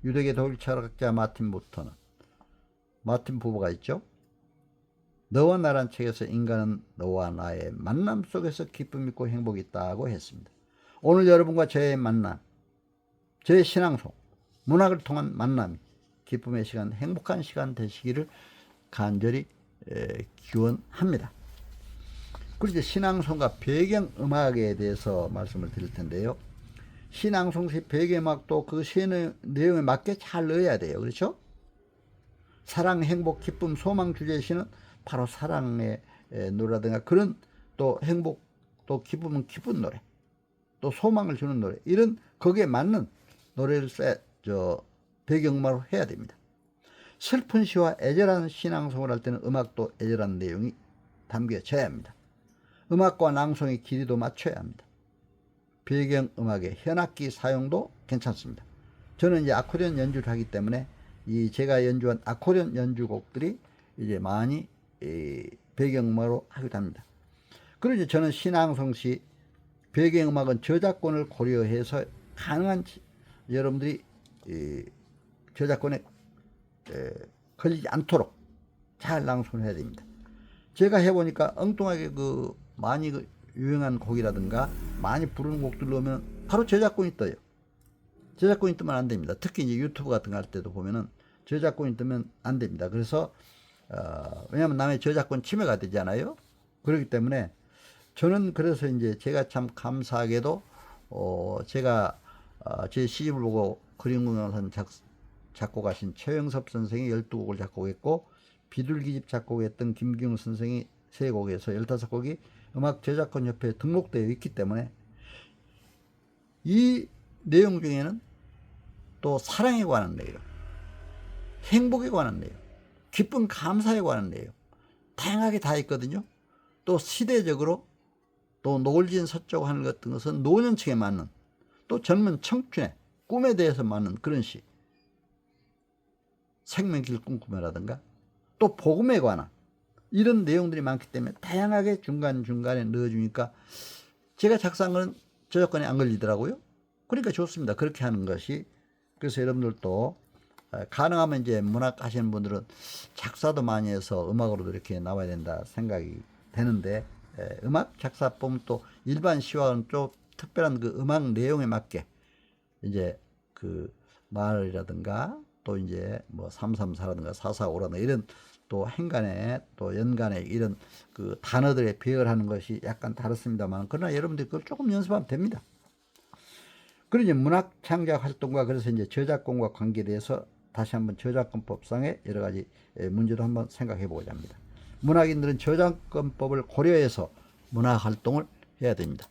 유대계 독일 철학자 마틴 부버가 있죠. 너와 나란 책에서 인간은 너와 나의 만남 속에서 기쁨 있고 행복이 있다고 했습니다. 오늘 여러분과 저의 만남, 저의 신앙송, 문학을 통한 만남이 기쁨의 시간, 행복한 시간 되시기를 간절히 기원합니다. 그리고 이제 신앙송과 배경음악에 대해서 말씀을 드릴 텐데요. 신앙송 시 배경음악도 그 시의 내용에 맞게 잘 넣어야 돼요. 그렇죠? 사랑, 행복, 기쁨, 소망 주제의 시는 바로 사랑의 노래라든가 그런, 또 행복, 또 기쁨은 기쁜 노래, 또 소망을 주는 노래, 이런 거기에 맞는 노래를 배경음악으로 해야 됩니다. 슬픈 시와 애절한 신앙송을 할 때는 음악도 애절한 내용이 담겨져야 합니다. 음악과 낭송의 길이도 맞춰야 합니다. 배경음악의 현악기 사용도 괜찮습니다. 저는 이제 아코디언 연주를 하기 때문에 제가 연주한 아코디언 연주곡들이 이제 많이 배경음악으로 하기도 합니다. 그리고 이제 저는 신앙송 시 배경음악은 저작권을 고려해서 가능한 여러분들이 저작권에 걸리지 않도록 잘 낭송을 해야 됩니다. 제가 해보니까 엉뚱하게 많이 유행한 곡이라든가 많이 부르는 곡들 넣으면 바로 저작권이 떠요. 저작권이 뜨면 안 됩니다. 특히 이제 유튜브 같은 거 할 때도 보면은 저작권이 뜨면 안 됩니다. 그래서 왜냐하면 남의 저작권 침해가 되잖아요. 그렇기 때문에 저는 그래서 이제 제가 참 감사하게도 제가 제 시집을 보고 그림공연선 작곡하신 최영섭 선생이 12곡을 작곡했고, 비둘기집 작곡했던 김기웅 선생이 3곡에서 15곡이 음악저작권협회에 등록되어 있기 때문에 이 내용 중에는 또 사랑에 관한 내용, 행복에 관한 내용, 기쁨 감사에 관한 내용 다양하게 다 있거든요. 또 시대적으로 또 노을진 서쪽 하늘 같은 것은 노년층에 맞는, 또 젊은 청춘의 꿈에 대해서 맞는 그런 시, 생명길 꿈꾸며라든가 또 복음에 관한 이런 내용들이 많기 때문에 다양하게 중간중간에 넣어주니까 제가 작성한 건 저작권에 안 걸리더라고요. 그러니까 좋습니다. 그렇게 하는 것이. 그래서 여러분들도 가능하면 이제 문학 하시는 분들은 작사도 많이 해서 음악으로도 이렇게 나와야 된다 생각이 되는데, 음악 작사법은 또 일반 시와는 좀 특별한 그 음악 내용에 맞게 이제 그 말이라든가 또 이제 뭐 334라든가 445라든가 이런 또 행간에 또 연간에 이런 그 단어들의 배열하는 것이 약간 다릅니다만, 그러나 여러분들이 그걸 조금 연습하면 됩니다. 그리고 이제 문학 창작 활동과 그래서 이제 저작권과 관계에 대해서 다시 한번 저작권법상의 여러 가지 문제도 한번 생각해 보고자 합니다. 문학인들은 저작권법을 고려해서 문학 활동을 해야 됩니다.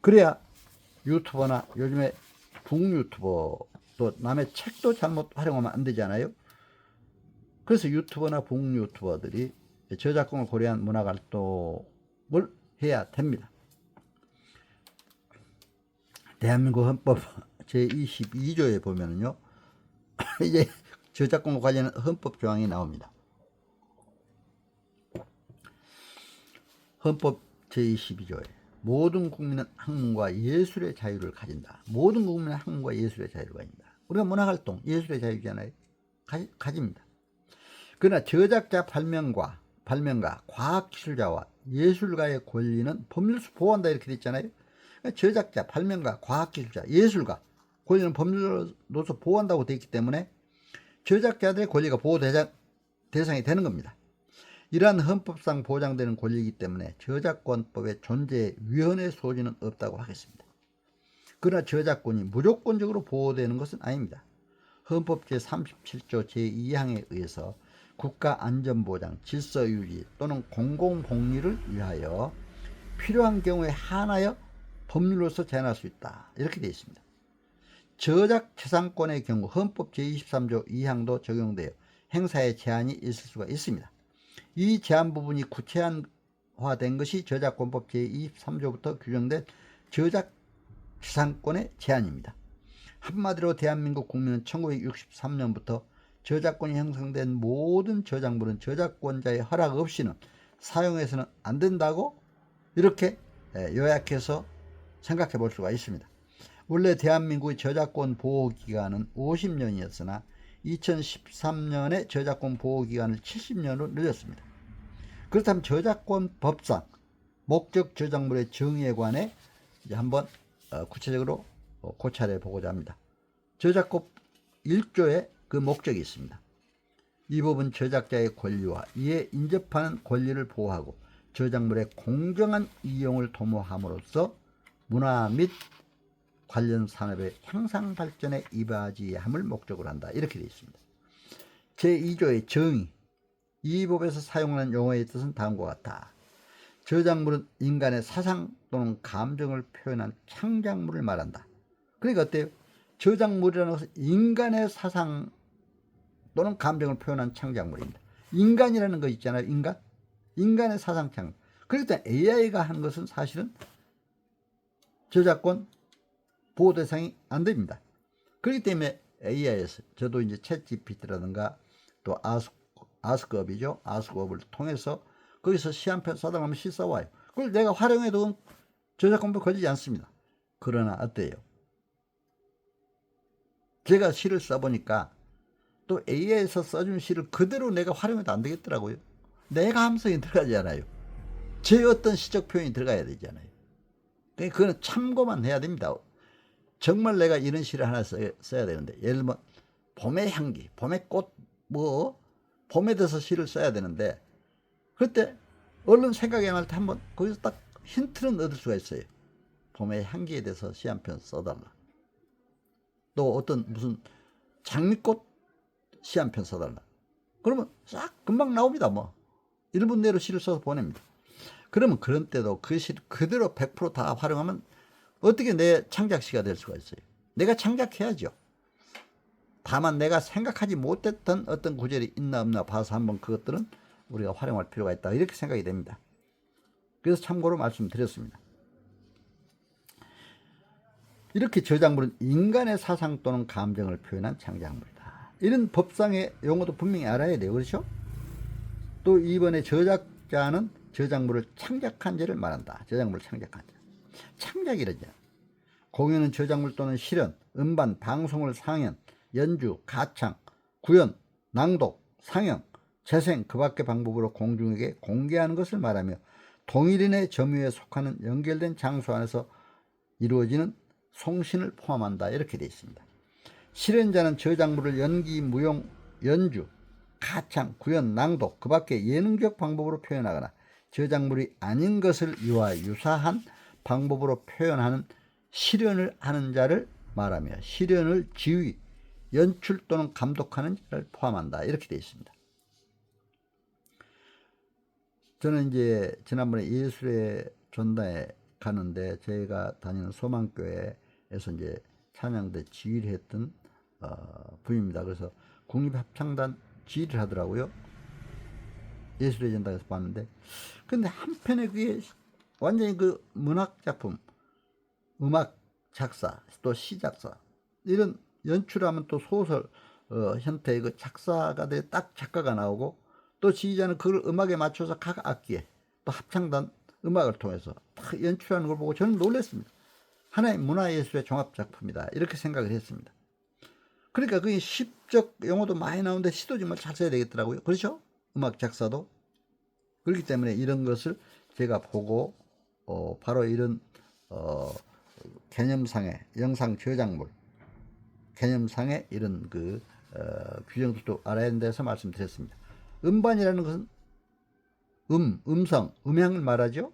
그래야 유튜버나 요즘에 북유튜버 또 남의 책도 잘못 활용하면 안 되잖아요. 그래서 유튜버나 북유튜버들이 저작권을 고려한 문학 활동을 해야 됩니다. 대한민국 헌법 제22조에 보면은요, 이제 저작권과 관련한 헌법 조항이 나옵니다. 헌법 제22조에 모든 국민은 학문과 예술의 자유를 가진다. 모든 국민은 학문과 예술의 자유를 가진다. 우리가 문화활동, 예술의 자유잖아요. 가집니다. 그러나 저작자 발명가, 과학기술자와 예술가의 권리는 법률로서 보호한다 이렇게 돼 있잖아요. 그러니까 저작자, 발명가, 과학기술자, 예술가 권리는 법률로서 보호한다고 되어 있기 때문에 저작자들의 권리가 보호 대상이 되는 겁니다. 이러한 헌법상 보장되는 권리이기 때문에 저작권법의 존재에 위헌의 소지는 없다고 하겠습니다. 그러나 저작권이 무조건적으로 보호되는 것은 아닙니다. 헌법 제37조 제2항에 의해서 국가안전보장, 질서유지 또는 공공복리를 위하여 필요한 경우에 한하여 법률로서 제한할 수 있다. 이렇게 되어 있습니다. 저작재산권의 경우 헌법 제23조 2항도 적용되어 행사에 제한이 있을 수가 있습니다. 이 제한 부분이 구체화된 것이 저작권법 제23조부터 규정된 저작재산권의 제한입니다. 한마디로 대한민국 국민은 1963년부터 저작권이 형성된 모든 저작물은 저작권자의 허락 없이는 사용해서는 안 된다고 이렇게 요약해서 생각해 볼 수가 있습니다. 원래 대한민국의 저작권 보호기간은 50년이었으나 2013년에 저작권 보호기간을 70년으로 늘렸습니다. 그렇다면 저작권 법상 목적 저작물의 정의에 관해 이제 한번 구체적으로 고찰해 보고자 합니다. 저작권 1조에 그 목적이 있습니다. 이 법은 저작자의 권리와 이에 인접하는 권리를 보호하고 저작물의 공정한 이용을 도모함으로써 문화 및 관련 산업의 향상 발전에 이바지함을 목적으로 한다. 이렇게 되어 있습니다. 제2조의 정의. 이 법에서 사용하는 용어의 뜻은 다음과 같다. 저작물은 인간의 사상 또는 감정을 표현한 창작물을 말한다. 그러니까 어때요? 저작물이라는 것은 인간의 사상 또는 감정을 표현한 창작물입니다. 인간이라는 거 있잖아요. 인간의 사상 창작. 그렇기 때문에 AI가 한 것은 사실은 저작권 보호 대상이 안 됩니다. 그렇기 때문에 AI에서 저도 이제 챗GPT라든가 또 아스크업이죠. 아스크업을 통해서 거기서 시 한 편 써다 보면 시 써와요. 그걸 내가 활용해도 저작권법 걸리지 않습니다. 그러나 어때요? 제가 시를 써보니까 또 AI에서 써준 시를 그대로 내가 활용해도 안 되겠더라고요. 내가 함성이 들어가지 않아요. 제 어떤 시적 표현이 들어가야 되잖아요. 그러니까 그거는 참고만 해야 됩니다. 정말 내가 이런 시를 하나 써야 되는데, 예를 들면 봄의 향기, 봄의 꽃, 봄에 대해서 시를 써야 되는데, 그때 얼른 생각이 안 날 때 한번 거기서 딱 힌트는 얻을 수가 있어요. 봄의 향기에 대해서 시 한 편 써달라. 또 어떤 무슨 장미꽃 시 한 편 써달라. 그러면 싹 금방 나옵니다. 1분 내로 시를 써서 보냅니다. 그러면 그런 때도 그 시를 그대로 100% 활용하면 어떻게 내 창작시가 될 수가 있어요. 내가 창작해야죠. 다만 내가 생각하지 못했던 어떤 구절이 있나 없나 봐서 한번 그것들은 우리가 활용할 필요가 있다. 이렇게 생각이 됩니다. 그래서 참고로 말씀드렸습니다. 이렇게 저작물은 인간의 사상 또는 감정을 표현한 창작물이다. 이런 법상의 용어도 분명히 알아야 돼요. 그렇죠? 또 이번에 저작자는 저작물을 창작한 자를 말한다. 저작물을 창작한 자. 창작이라죠. 공연은 저작물 또는 실현, 음반, 방송을 상연, 연주, 가창, 구연, 낭독, 상영, 재생 그 밖의 방법으로 공중에게 공개하는 것을 말하며 동일인의 점유에 속하는 연결된 장소 안에서 이루어지는 송신을 포함한다. 이렇게 되어 있습니다. 실현자는 저작물을 연기, 무용, 연주, 가창, 구연, 낭독 그 밖의 예능적 방법으로 표현하거나 저작물이 아닌 것을 이와 유사한 방법으로 표현하는 실현을 하는 자를 말하며 실현을 지휘, 연출 또는 감독하는 자를 포함한다. 이렇게 되어 있습니다. 저는 이제 지난번에 예술의 전당에 가는데 제가 다니는 소망교회에서 이제 찬양대 지휘를 했던 부입니다. 그래서 국립합창단 지휘를 하더라고요. 예술의 전당에서 봤는데, 근데 한편에 그게 완전히 그 문학 작품, 음악 작사, 또 시 작사, 이런 연출하면 또 소설 형태의 그 작사가 돼 딱 작가가 나오고, 또 지휘자는 그걸 음악에 맞춰서 각 악기에 또 합창단 음악을 통해서 다 연출하는 걸 보고 저는 놀랐습니다. 하나의 문화예술의 종합작품이다. 이렇게 생각을 했습니다. 그러니까 그게 시적 용어도 많이 나오는데 시도 정말 잘 써야 되겠더라고요. 그렇죠? 음악 작사도. 그렇기 때문에 이런 것을 제가 보고 바로 이런 개념상의 영상 저작물, 개념상의 이런 그 규정도 알아야 된다 해서 말씀드렸습니다. 음반이라는 것은 음성, 음향을 말하죠.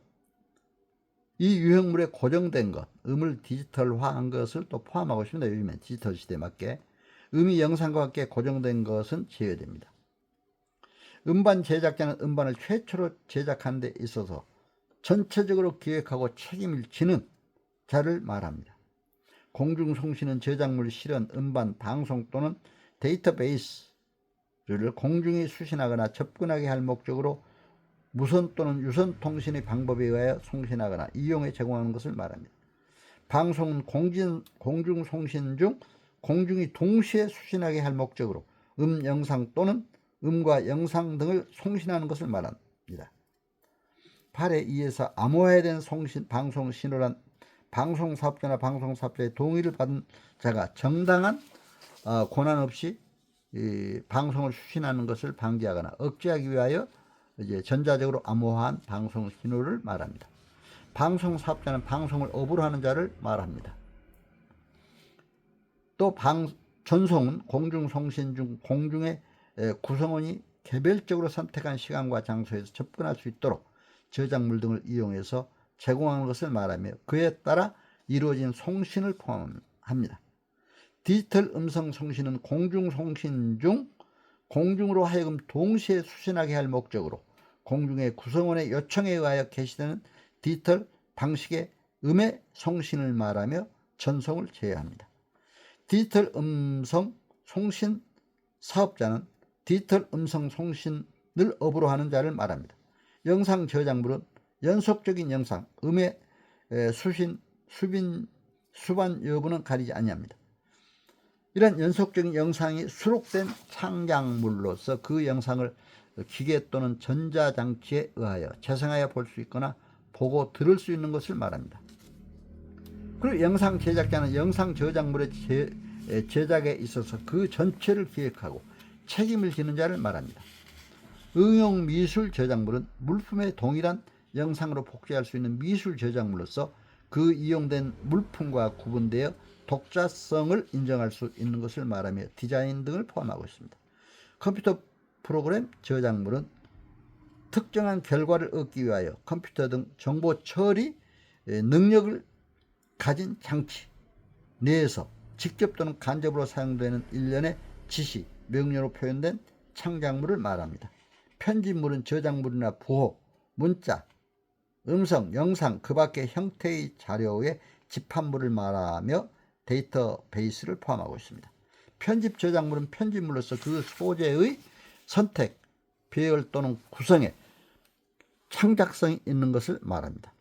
이 유형물에 고정된 것, 음을 디지털화한 것을 또 포함하고 있습니다. 요즘엔 디지털 시대에 맞게 음이 영상과 함께 고정된 것은 제외됩니다. 음반 제작자는 음반을 최초로 제작하는 데 있어서 전체적으로 기획하고 책임을 지는 자를 말합니다. 공중송신은 저작물, 실현, 음반, 방송 또는 데이터베이스를 공중에 수신하거나 접근하게 할 목적으로 무선 또는 유선 통신의 방법에 의하여 송신하거나 이용해 제공하는 것을 말합니다. 방송은 공중송신 중 공중이 동시에 수신하게 할 목적으로 영상 또는 음과 영상 등을 송신하는 것을 말합니다. 8에 의해서 암호화해야 되는 방송 신호란 방송사업자나 방송사업자의 동의를 받은 자가 정당한 권한 없이 이 방송을 수신하는 것을 방지하거나 억제하기 위하여 이제 전자적으로 암호화한 방송 신호를 말합니다. 방송사업자는 방송을 업으로 하는 자를 말합니다. 또 전송은 공중송신 중 공중의 구성원이 개별적으로 선택한 시간과 장소에서 접근할 수 있도록 저작물 등을 이용해서 제공하는 것을 말하며 그에 따라 이루어진 송신을 포함합니다. 디지털 음성 송신은 공중송신 중 공중으로 하여금 동시에 수신하게 할 목적으로 공중의 구성원의 요청에 의하여 개시되는 디지털 방식의 음의 송신을 말하며 전송을 제외합니다. 디지털 음성 송신 사업자는 디지털 음성 송신을 업으로 하는 자를 말합니다. 영상 저작물은 연속적인 영상, 음의 수반 여부는 가리지 아니합니다. 이런 연속적인 영상이 수록된 창작물로서 그 영상을 기계 또는 전자장치에 의하여 재생하여 볼 수 있거나 보고 들을 수 있는 것을 말합니다. 그리고 영상 제작자는 영상 저작물의 제작에 있어서 그 전체를 기획하고 책임을 지는 자를 말합니다. 응용 미술 저작물은 물품의 동일한 영상으로 복제할 수 있는 미술 저작물로서 그 이용된 물품과 구분되어 독자성을 인정할 수 있는 것을 말하며 디자인 등을 포함하고 있습니다. 컴퓨터 프로그램 저작물은 특정한 결과를 얻기 위하여 컴퓨터 등 정보 처리 능력을 가진 장치 내에서 직접 또는 간접으로 사용되는 일련의 지시, 명령으로 표현된 창작물을 말합니다. 편집물은 저작물이나 부호, 문자, 음성, 영상 그 밖의 형태의 자료의 집합물을 말하며 데이터베이스를 포함하고 있습니다. 편집 저작물은 편집물로서 그 소재의 선택, 배열 또는 구성에 창작성이 있는 것을 말합니다.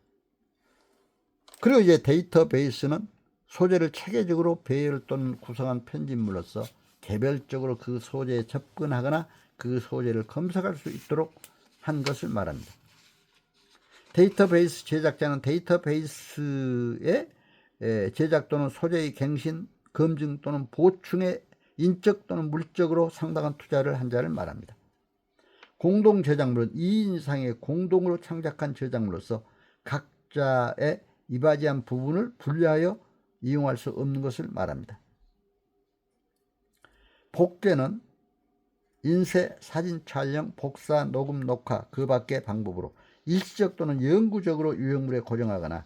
그리고 이제 데이터베이스는 소재를 체계적으로 배열 또는 구성한 편집물로서 개별적으로 그 소재에 접근하거나 그 소재를 검색할 수 있도록 한 것을 말합니다. 데이터베이스 제작자는 데이터베이스의 제작 또는 소재의 갱신, 검증 또는 보충에 인적 또는 물적으로 상당한 투자를 한 자를 말합니다. 공동 저작물은 2인 이상의 공동으로 창작한 저작물로서 각자의 이바지한 부분을 분리하여 이용할 수 없는 것을 말합니다. 복제는 인쇄, 사진 촬영, 복사, 녹음, 녹화 그 밖의 방법으로 일시적 또는 영구적으로 유형물에 고정하거나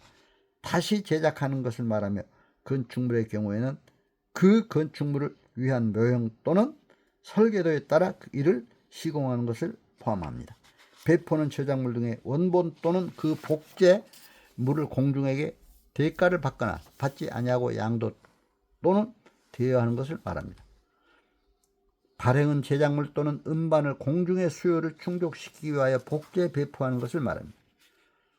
다시 제작하는 것을 말하며 건축물의 경우에는 그 건축물을 위한 묘형 또는 설계도에 따라 이를 시공하는 것을 포함합니다. 배포는 저작물 등의 원본 또는 그 복제물을 공중에게 대가를 받거나 받지 아니하고 양도 또는 대여하는 것을 말합니다. 발행은 제작물 또는 음반을 공중의 수요를 충족시키기 위하여 복제 배포하는 것을 말합니다.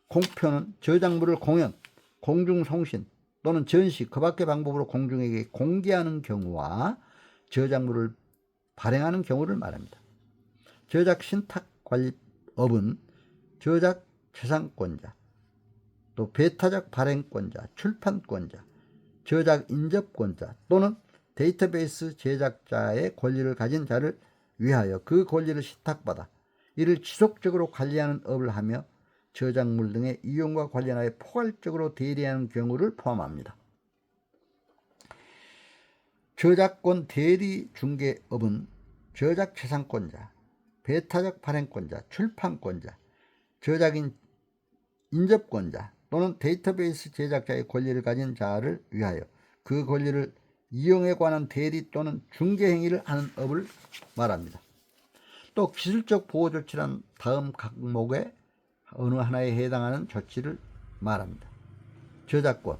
공표는 저작물을 공연, 공중송신 또는 전시 그 밖의 방법으로 공중에게 공개하는 경우와 저작물을 발행하는 경우를 말합니다. 저작 신탁관리업은 저작 재산권자, 또 배타적 발행권자, 출판권자, 저작 인접권자 또는 데이터베이스 제작자의 권리를 가진 자를 위하여 그 권리를 신탁받아 이를 지속적으로 관리하는 업을 하며 저작물 등의 이용과 관련하여 포괄적으로 대리하는 경우를 포함합니다. 저작권 대리 중개업은 저작 재산권자, 배타적 발행권자, 출판권자, 저작인 인접권자 또는 데이터베이스 제작자의 권리를 가진 자를 위하여 그 권리를 이용에 관한 대리 또는 중개 행위를 하는 업을 말합니다. 또 기술적 보호 조치란 다음 각목의 어느 하나에 해당하는 조치를 말합니다. 저작권,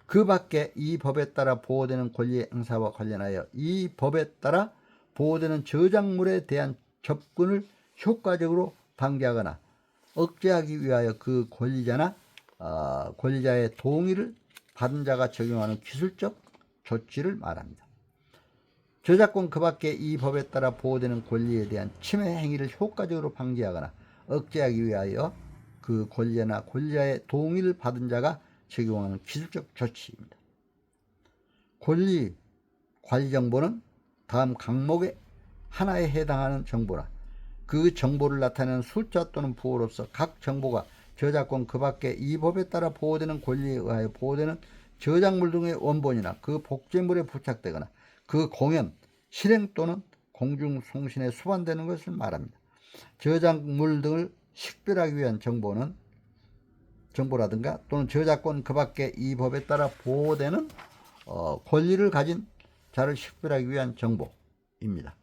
그 밖에 이 법에 따라 보호되는 권리의 행사와 관련하여 이 법에 따라 보호되는 저작물에 대한 접근을 효과적으로 방지하거나 억제하기 위하여 그 권리자의 동의를 받은 자가 적용하는 기술적 조치를 말합니다. 저작권 그 밖에 이 법에 따라 보호되는 권리에 대한 침해 행위를 효과적으로 방지하거나 억제하기 위하여 그 권리자나 권리자의 동의를 받은 자가 적용하는 기술적 조치입니다. 권리 관리 정보는 다음 각목의 하나에 해당하는 정보나 그 정보를 나타내는 숫자 또는 부호로서 각 정보가 저작권 그 밖에 이 법에 따라 보호되는 권리에 의하여 보호되는 저작물 등의 원본이나 그 복제물에 부착되거나 그 공연, 실행 또는 공중송신에 수반되는 것을 말합니다. 저작물 등을 식별하기 위한 정보라든가 또는 저작권 그 밖에 이 법에 따라 보호되는 권리를 가진 자를 식별하기 위한 정보입니다.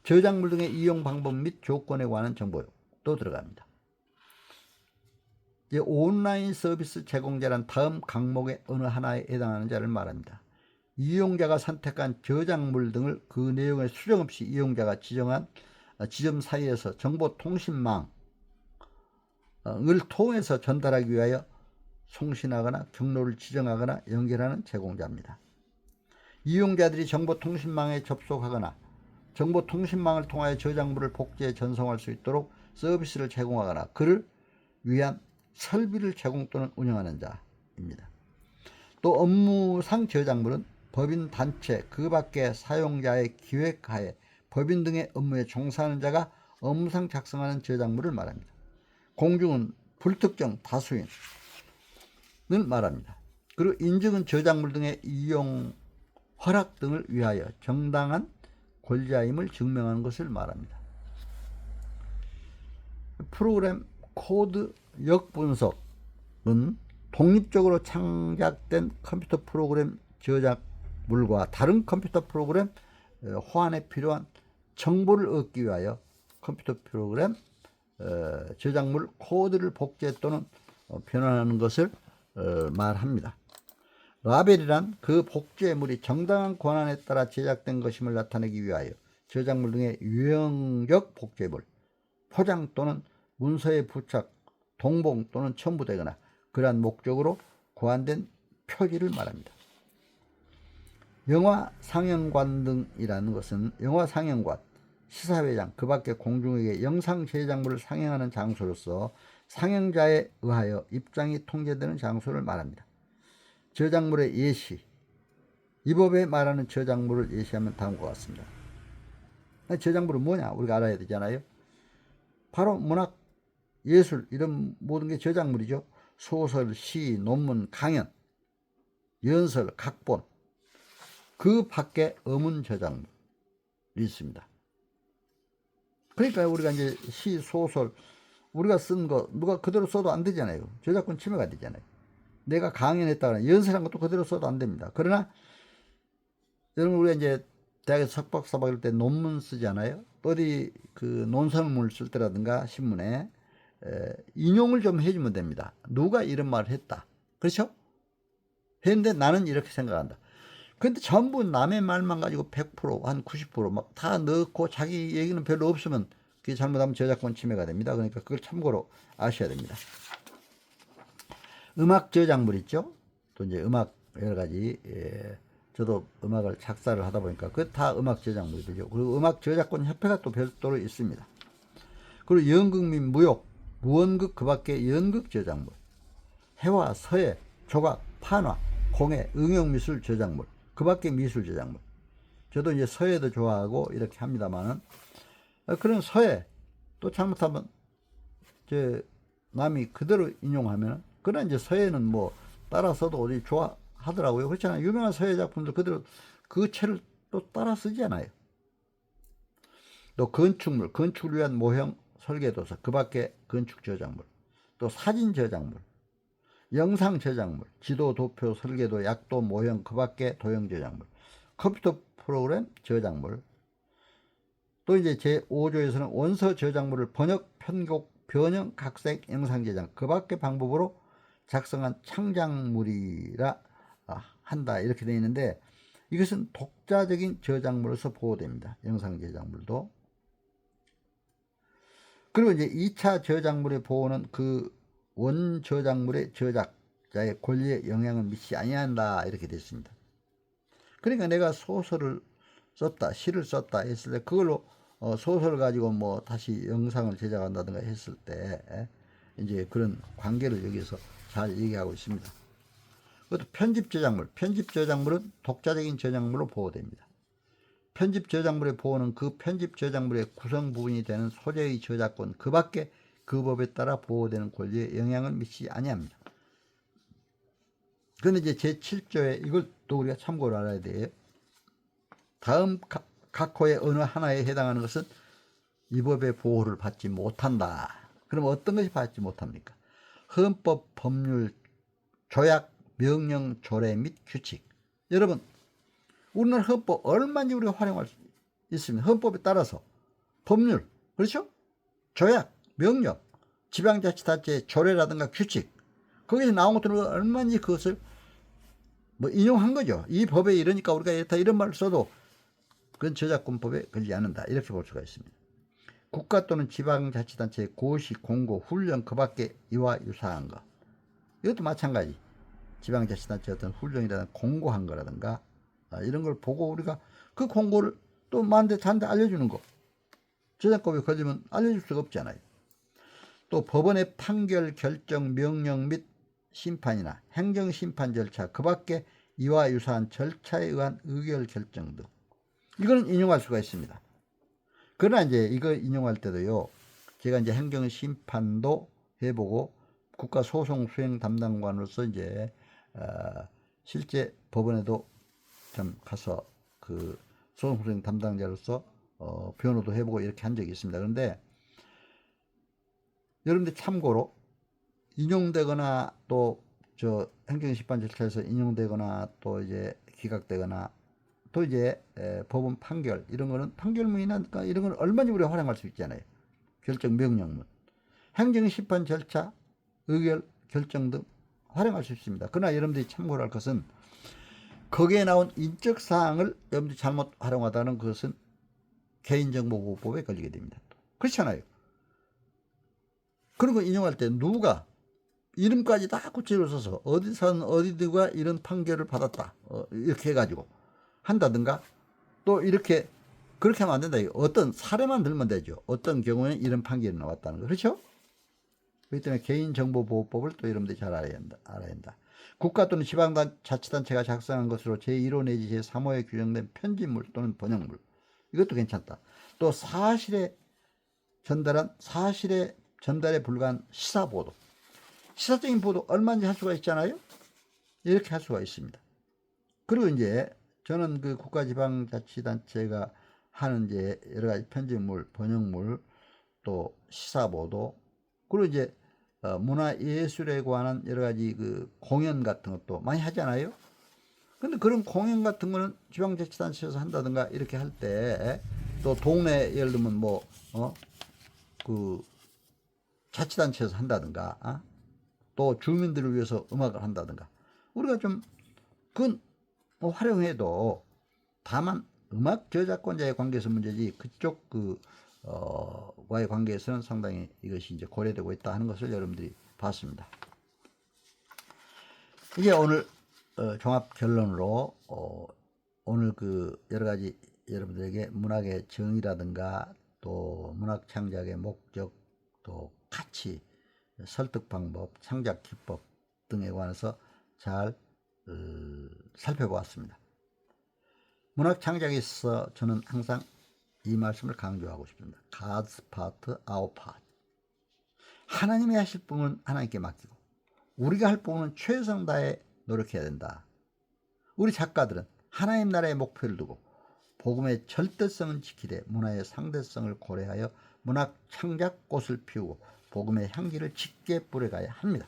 저작물 등의 이용 방법 및 조건에 관한 정보도 들어갑니다. 이제 온라인 서비스 제공자란 다음 각목의 어느 하나에 해당하는 자를 말합니다. 이용자가 선택한 저작물 등을 그 내용에 수정 없이 이용자가 지정한 지점 사이에서 정보통신망을 통해서 전달하기 위하여 송신하거나 경로를 지정하거나 연결하는 제공자입니다. 이용자들이 정보통신망에 접속하거나 정보통신망을 통하여 저작물을 복제해 전송할 수 있도록 서비스를 제공하거나 그를 위한 설비를 제공 또는 운영하는 자입니다. 또 업무상 저작물은 법인 단체 그 밖의 사용자의 기획하에 법인 등의 업무에 종사하는 자가 업무상 작성하는 저작물을 말합니다. 공중은 불특정 다수인을 말합니다. 그리고 인증은 저작물 등의 이용 허락 등을 위하여 정당한 권리자임을 증명하는 것을 말합니다. 프로그램 코드 역분석은 독립적으로 창작된 컴퓨터 프로그램 저작물과 다른 컴퓨터 프로그램 호환에 필요한 정보를 얻기 위하여 컴퓨터 프로그램 저작물 코드를 복제 또는 변환하는 것을 말합니다. 라벨이란 그 복제물이 정당한 권한에 따라 제작된 것임을 나타내기 위하여 저작물 등의 유형적 복제물, 포장 또는 문서에 부착, 동봉 또는 첨부되거나 그러한 목적으로 고안된 표기를 말합니다. 영화 상영관 등이라는 것은 영화 상영관, 시사회장, 그 밖에 공중에게 영상 제작물을 상영하는 장소로서 상영자에 의하여 입장이 통제되는 장소를 말합니다. 저작물의 예시, 이 법에 말하는 저작물을 예시하면 다음과 같습니다. 저작물은 뭐냐 우리가 알아야 되잖아요. 바로 문학, 예술 이런 모든 게 저작물이죠. 소설, 시, 논문, 강연, 연설, 각본, 그 밖에 음운 저작물이 있습니다. 그러니까 우리가 이제 시, 소설 우리가 쓴 거 누가 그대로 써도 안 되잖아요. 저작권 침해가 되잖아요. 내가 강연했다거나 연설한 것도 그대로 써도 안 됩니다. 그러나 여러분 우리가 이제 대학에서 석박사박 이럴 때 논문 쓰잖아요. 어디 그 논설문을 쓸 때라든가 신문에 인용을 좀 해주면 됩니다. 누가 이런 말을 했다. 그렇죠? 했는데 나는 이렇게 생각한다. 근데 전부 남의 말만 가지고 100%, 한 90% 막 다 넣고 자기 얘기는 별로 없으면 그게 잘못하면 저작권 침해가 됩니다. 그러니까 그걸 참고로 아셔야 됩니다. 음악 저작물 있죠? 또 이제 음악 여러 가지, 저도 음악을 작사를 하다 보니까 그 다 음악 저작물이 되죠. 그리고 음악 저작권 협회가 또 별도로 있습니다. 그리고 연극 및 무역, 무언극 그 밖에 연극 저작물, 해화, 서예, 조각, 판화, 공예, 응용미술 저작물, 그 밖에 미술 저작물. 저도 이제 서예도 좋아하고 이렇게 합니다만은 그런 서예 또 잘못하면 남이 그대로 인용하면 그런 이제 서예는 뭐 따라서도 어디 좋아하더라고요. 그렇잖아요. 유명한 서예 작품들 그대로 그 채를 또 따라 쓰잖아요. 또 건축물, 건축을 위한 모형 설계도서, 그 밖에 건축 저작물, 또 사진 저작물, 영상 저작물, 지도, 도표, 설계도, 약도, 모형, 그 밖에 도형 저작물, 컴퓨터 프로그램 저작물, 또 이제 제5조에서는 원서 저작물을 번역, 편곡, 변형, 각색, 영상 제작, 그 밖의 방법으로 작성한 창작물이라 한다 이렇게 되어 있는데 이것은 독자적인 저작물로서 보호됩니다. 영상 저작물도. 그리고 이제 2차 저작물의 보호는 그 원 저작물의 저작자의 권리에 영향을 미치지 아니한다 이렇게 되어 있습니다. 그러니까 내가 소설을 썼다, 시를 썼다 했을 때 그걸로 소설을 가지고 뭐 다시 영상을 제작한다든가 했을 때 이제 그런 관계를 여기서 잘 얘기하고 있습니다. 그것도 편집 저작물, 편집 저작물은 독자적인 저작물로 보호됩니다. 편집 저작물의 보호는 그 편집 저작물의 구성 부분이 되는 소재의 저작권 그 밖에 그 법에 따라 보호되는 권리에 영향을 미치지 아니합니다. 그런데 이제 제7조에 이걸 또 우리가 참고로 알아야 돼요. 다음 각 호의 어느 하나에 해당하는 것은 이 법의 보호를 받지 못한다. 그럼 어떤 것이 받지 못합니까? 헌법, 법률, 조약, 명령, 조례 및 규칙. 여러분 우리나라 헌법 얼마든지 우리가 활용할 수 있습니다. 헌법에 따라서 법률, 그렇죠? 조약, 명령, 지방자치단체의 조례라든가 규칙, 거기서 나온 것들은 얼마든지 그것을 뭐 인용한 거죠. 이 법에 이러니까 우리가 이렇다 이런 말을 써도 그건 저작권법에 걸리지 않는다 이렇게 볼 수가 있습니다. 국가 또는 지방자치단체의 고시, 공고, 훈련 그 밖에 이와 유사한 것, 이것도 마찬가지. 지방자치단체 어떤 훈련이라든가 공고한 거라든가 이런 걸 보고 우리가 그 공고를 또 만대 잔대 알려주는 거, 저작권에 걸리면 알려줄 수가 없잖아요. 또 법원의 판결, 결정, 명령 및 심판이나 행정심판 절차 그 밖에 이와 유사한 절차에 의한 의결 결정 등 이거는 인용할 수가 있습니다. 그러나 이제 이거 인용할 때도요, 제가 이제 행정심판도 해보고 국가소송 수행 담당관으로서 이제 실제 법원에도 좀 가서 그 소송 수행 담당자로서 변호도 해보고 이렇게 한 적이 있습니다. 그런데 여러분들 참고로 인용되거나 또 저 행정심판 절차에서 인용되거나 또 이제 기각되거나 또 이제 법원 판결 이런 거는 판결문이나 이런 건 얼마든지 우리가 활용할 수 있잖아요. 결정 명령문, 행정심판 절차, 의결 결정 등 활용할 수 있습니다. 그러나 여러분들이 참고를 할 것은 거기에 나온 인적 사항을 여러분들이 잘못 활용하다는 것은 개인정보보호법에 걸리게 됩니다. 그렇잖아요. 그런 거 인용할 때 누가 이름까지 다 구체적으로 써서 어디선 어디들과 이런 판결을 받았다 이렇게 해가지고 한다든가 또 이렇게 그렇게 하면 안 된다. 어떤 사례만 들면 되죠. 어떤 경우에는 이런 판결이 나왔다는 거. 그렇죠? 그렇기 때문에 개인정보보호법을 또 여러분들이 잘 알아야 한다. 국가 또는 지방자치단체가 작성한 것으로 제1호 내지 제3호에 규정된 편집물 또는 번역물. 이것도 괜찮다. 또 사실에 전달에 불과한 시사보도. 시사적인 보도 얼마든지 할 수가 있잖아요. 이렇게 할 수가 있습니다. 그리고 이제 저는 그 국가지방자치단체가 하는 이제 여러 가지 편집물, 번역물, 또 시사보도, 그리고 이제 문화예술에 관한 여러 가지 그 공연 같은 것도 많이 하잖아요. 근데 그런 공연 같은 거는 지방자치단체에서 한다든가 이렇게 할 때, 또 동네 예를 들면 그 자치단체에서 한다든가, 또 주민들을 위해서 음악을 한다든가, 우리가 좀 그건 활용해도 다만 음악 저작권자의 관계에서 문제지 그쪽 과의 관계에서는 상당히 이것이 이제 고려되고 있다 하는 것을 여러분들이 봤습니다. 이게 오늘 종합 결론으로 오늘 그 여러 가지 여러분들에게 문학의 정의라든가 또 문학 창작의 목적, 또 가치, 설득 방법, 창작 기법 등에 관해서 잘 살펴보았습니다. 문학 창작에 있어서 저는 항상 이 말씀을 강조하고 싶습니다. God's part, our part. 하나님이 하실 부분은 하나님께 맡기고 우리가 할 부분은 최선 다해 노력해야 된다. 우리 작가들은 하나님 나라의 목표를 두고 복음의 절대성은 지키되 문화의 상대성을 고려하여 문학 창작 꽃을 피우고 복음의 향기를 짙게 뿌려가야 합니다.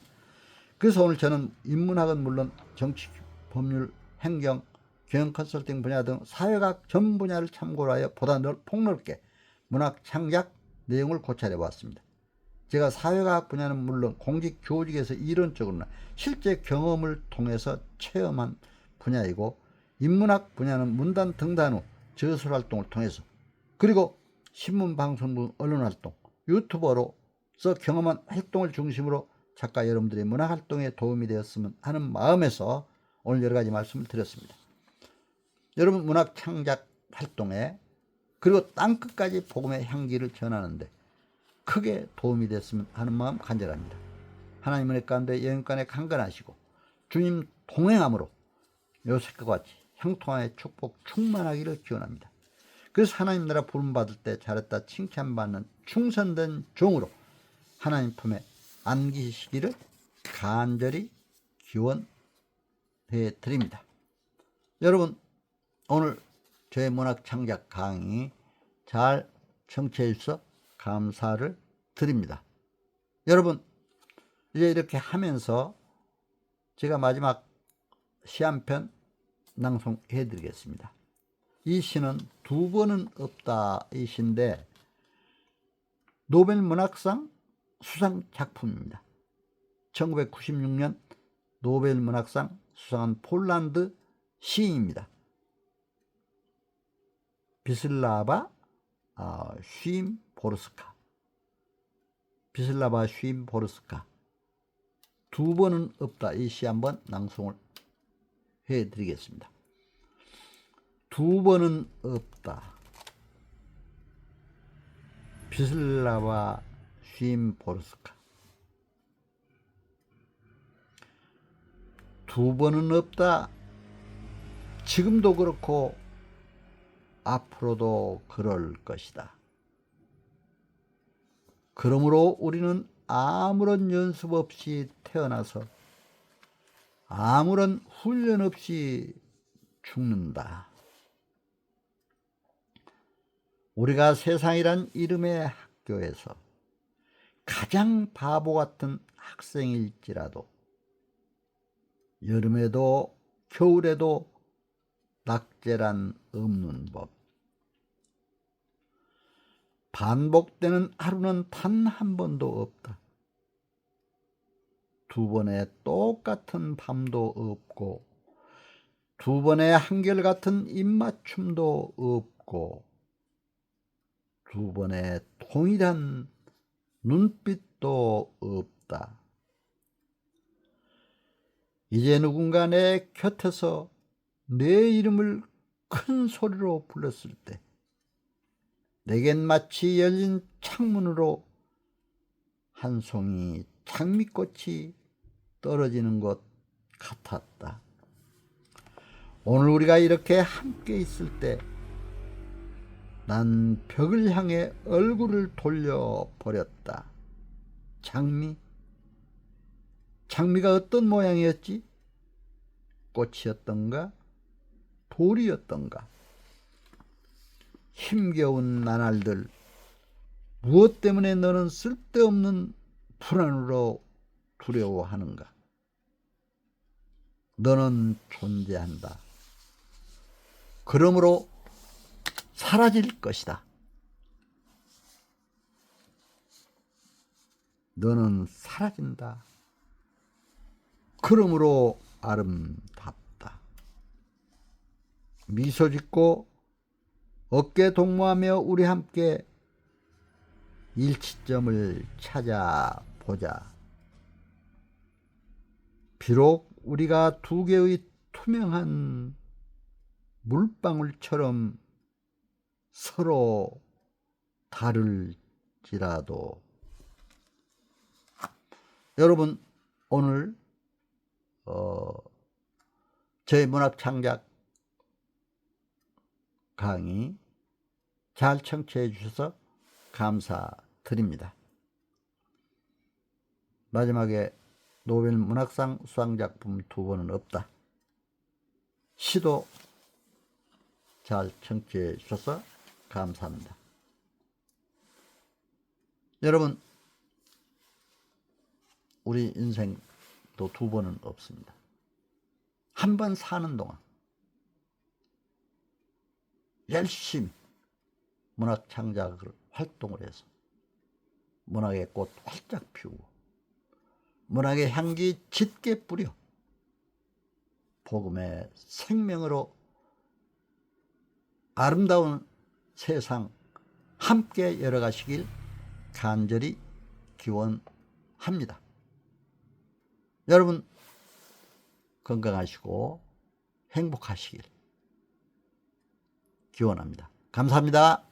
그래서 오늘 저는 인문학은 물론 정치, 법률, 행정, 경영 컨설팅 분야 등 사회학 전 분야를 참고로 하여 보다 폭넓게 문학 창작 내용을 고찰해 보았습니다. 제가 사회과학 분야는 물론 공직 조직에서 이론적으로나 실제 경험을 통해서 체험한 분야이고, 인문학 분야는 문단 등단 후 저술 활동을 통해서, 그리고 신문 방송 등 언론 활동, 유튜버로서 경험한 활동을 중심으로 작가 여러분들의 문학 활동에 도움이 되었으면 하는 마음에서 오늘 여러 가지 말씀을 드렸습니다. 여러분 문학 창작 활동에 그리고 땅끝까지 복음의 향기를 전하는데 크게 도움이 됐으면 하는 마음 간절합니다. 하나님 은혜 가운데 영육간에 강건하시고 주님 동행함으로 요셉과 같이 형통함의 축복 충만하기를 기원합니다. 그래서 하나님 나라 부름받을 때 잘했다 칭찬받는 충성된 종으로 하나님 품에 안기시기를 간절히 기원해 드립니다. 여러분 오늘 저의 문학 창작 강의 잘 청취해 주셔서 감사를 드립니다. 여러분 이제 이렇게 하면서 제가 마지막 시 한 편 낭송해 드리겠습니다. 이 시는 두 번은 없다 이 시인데 노벨 문학상 수상 작품입니다. 1996년 노벨 문학상 수상한 폴란드 시인입니다. 비슬라바 쉼보르스카. 비슬라바 쉼보르스카. 두 번은 없다 이 시 한번 낭송을 해 드리겠습니다. 두 번은 없다. 비슬라바 쉼보르스카. 두 번은 없다. 지금도 그렇고 앞으로도 그럴 것이다. 그러므로 우리는 아무런 연습 없이 태어나서 아무런 훈련 없이 죽는다. 우리가 세상이란 이름의 학교에서 가장 바보 같은 학생일지라도 여름에도 겨울에도 낙제란 없는 법. 반복되는 하루는 단 한 번도 없다. 두 번의 똑같은 밤도 없고 두 번의 한결같은 입맞춤도 없고 두 번의 동일한 눈빛도 없다. 이제 누군가 내 곁에서 내 이름을 큰 소리로 불렀을 때 내겐 마치 열린 창문으로 한 송이 장미꽃이 떨어지는 것 같았다. 오늘 우리가 이렇게 함께 있을 때 난 벽을 향해 얼굴을 돌려버렸다. 장미가 어떤 모양이었지? 꽃이었던가? 돌이었던가? 힘겨운 나날들, 무엇 때문에 너는 쓸데없는 불안으로 두려워하는가? 너는 존재한다. 그러므로 사라질 것이다. 너는 사라진다. 그러므로 아름답다. 미소 짓고 어깨 동무하며 우리 함께 일치점을 찾아보자. 비록 우리가 두 개의 투명한 물방울처럼 서로 다를지라도. 여러분, 오늘 저희 문학창작 강의 잘 청취해 주셔서 감사드립니다. 마지막에 노벨 문학상 수상작품 2번은 없다. 시도 잘 청취해 주셔서 감사합니다. 여러분, 우리 인생도 2번은 없습니다. 한 번 사는 동안 열심히 문학 창작을 활동을 해서 문학의 꽃 활짝 피우고 문학의 향기 짙게 뿌려 복음의 생명으로 아름다운 세상 함께 열어가시길 간절히 기원합니다. 여러분 건강하시고 행복하시길 기원합니다. 감사합니다.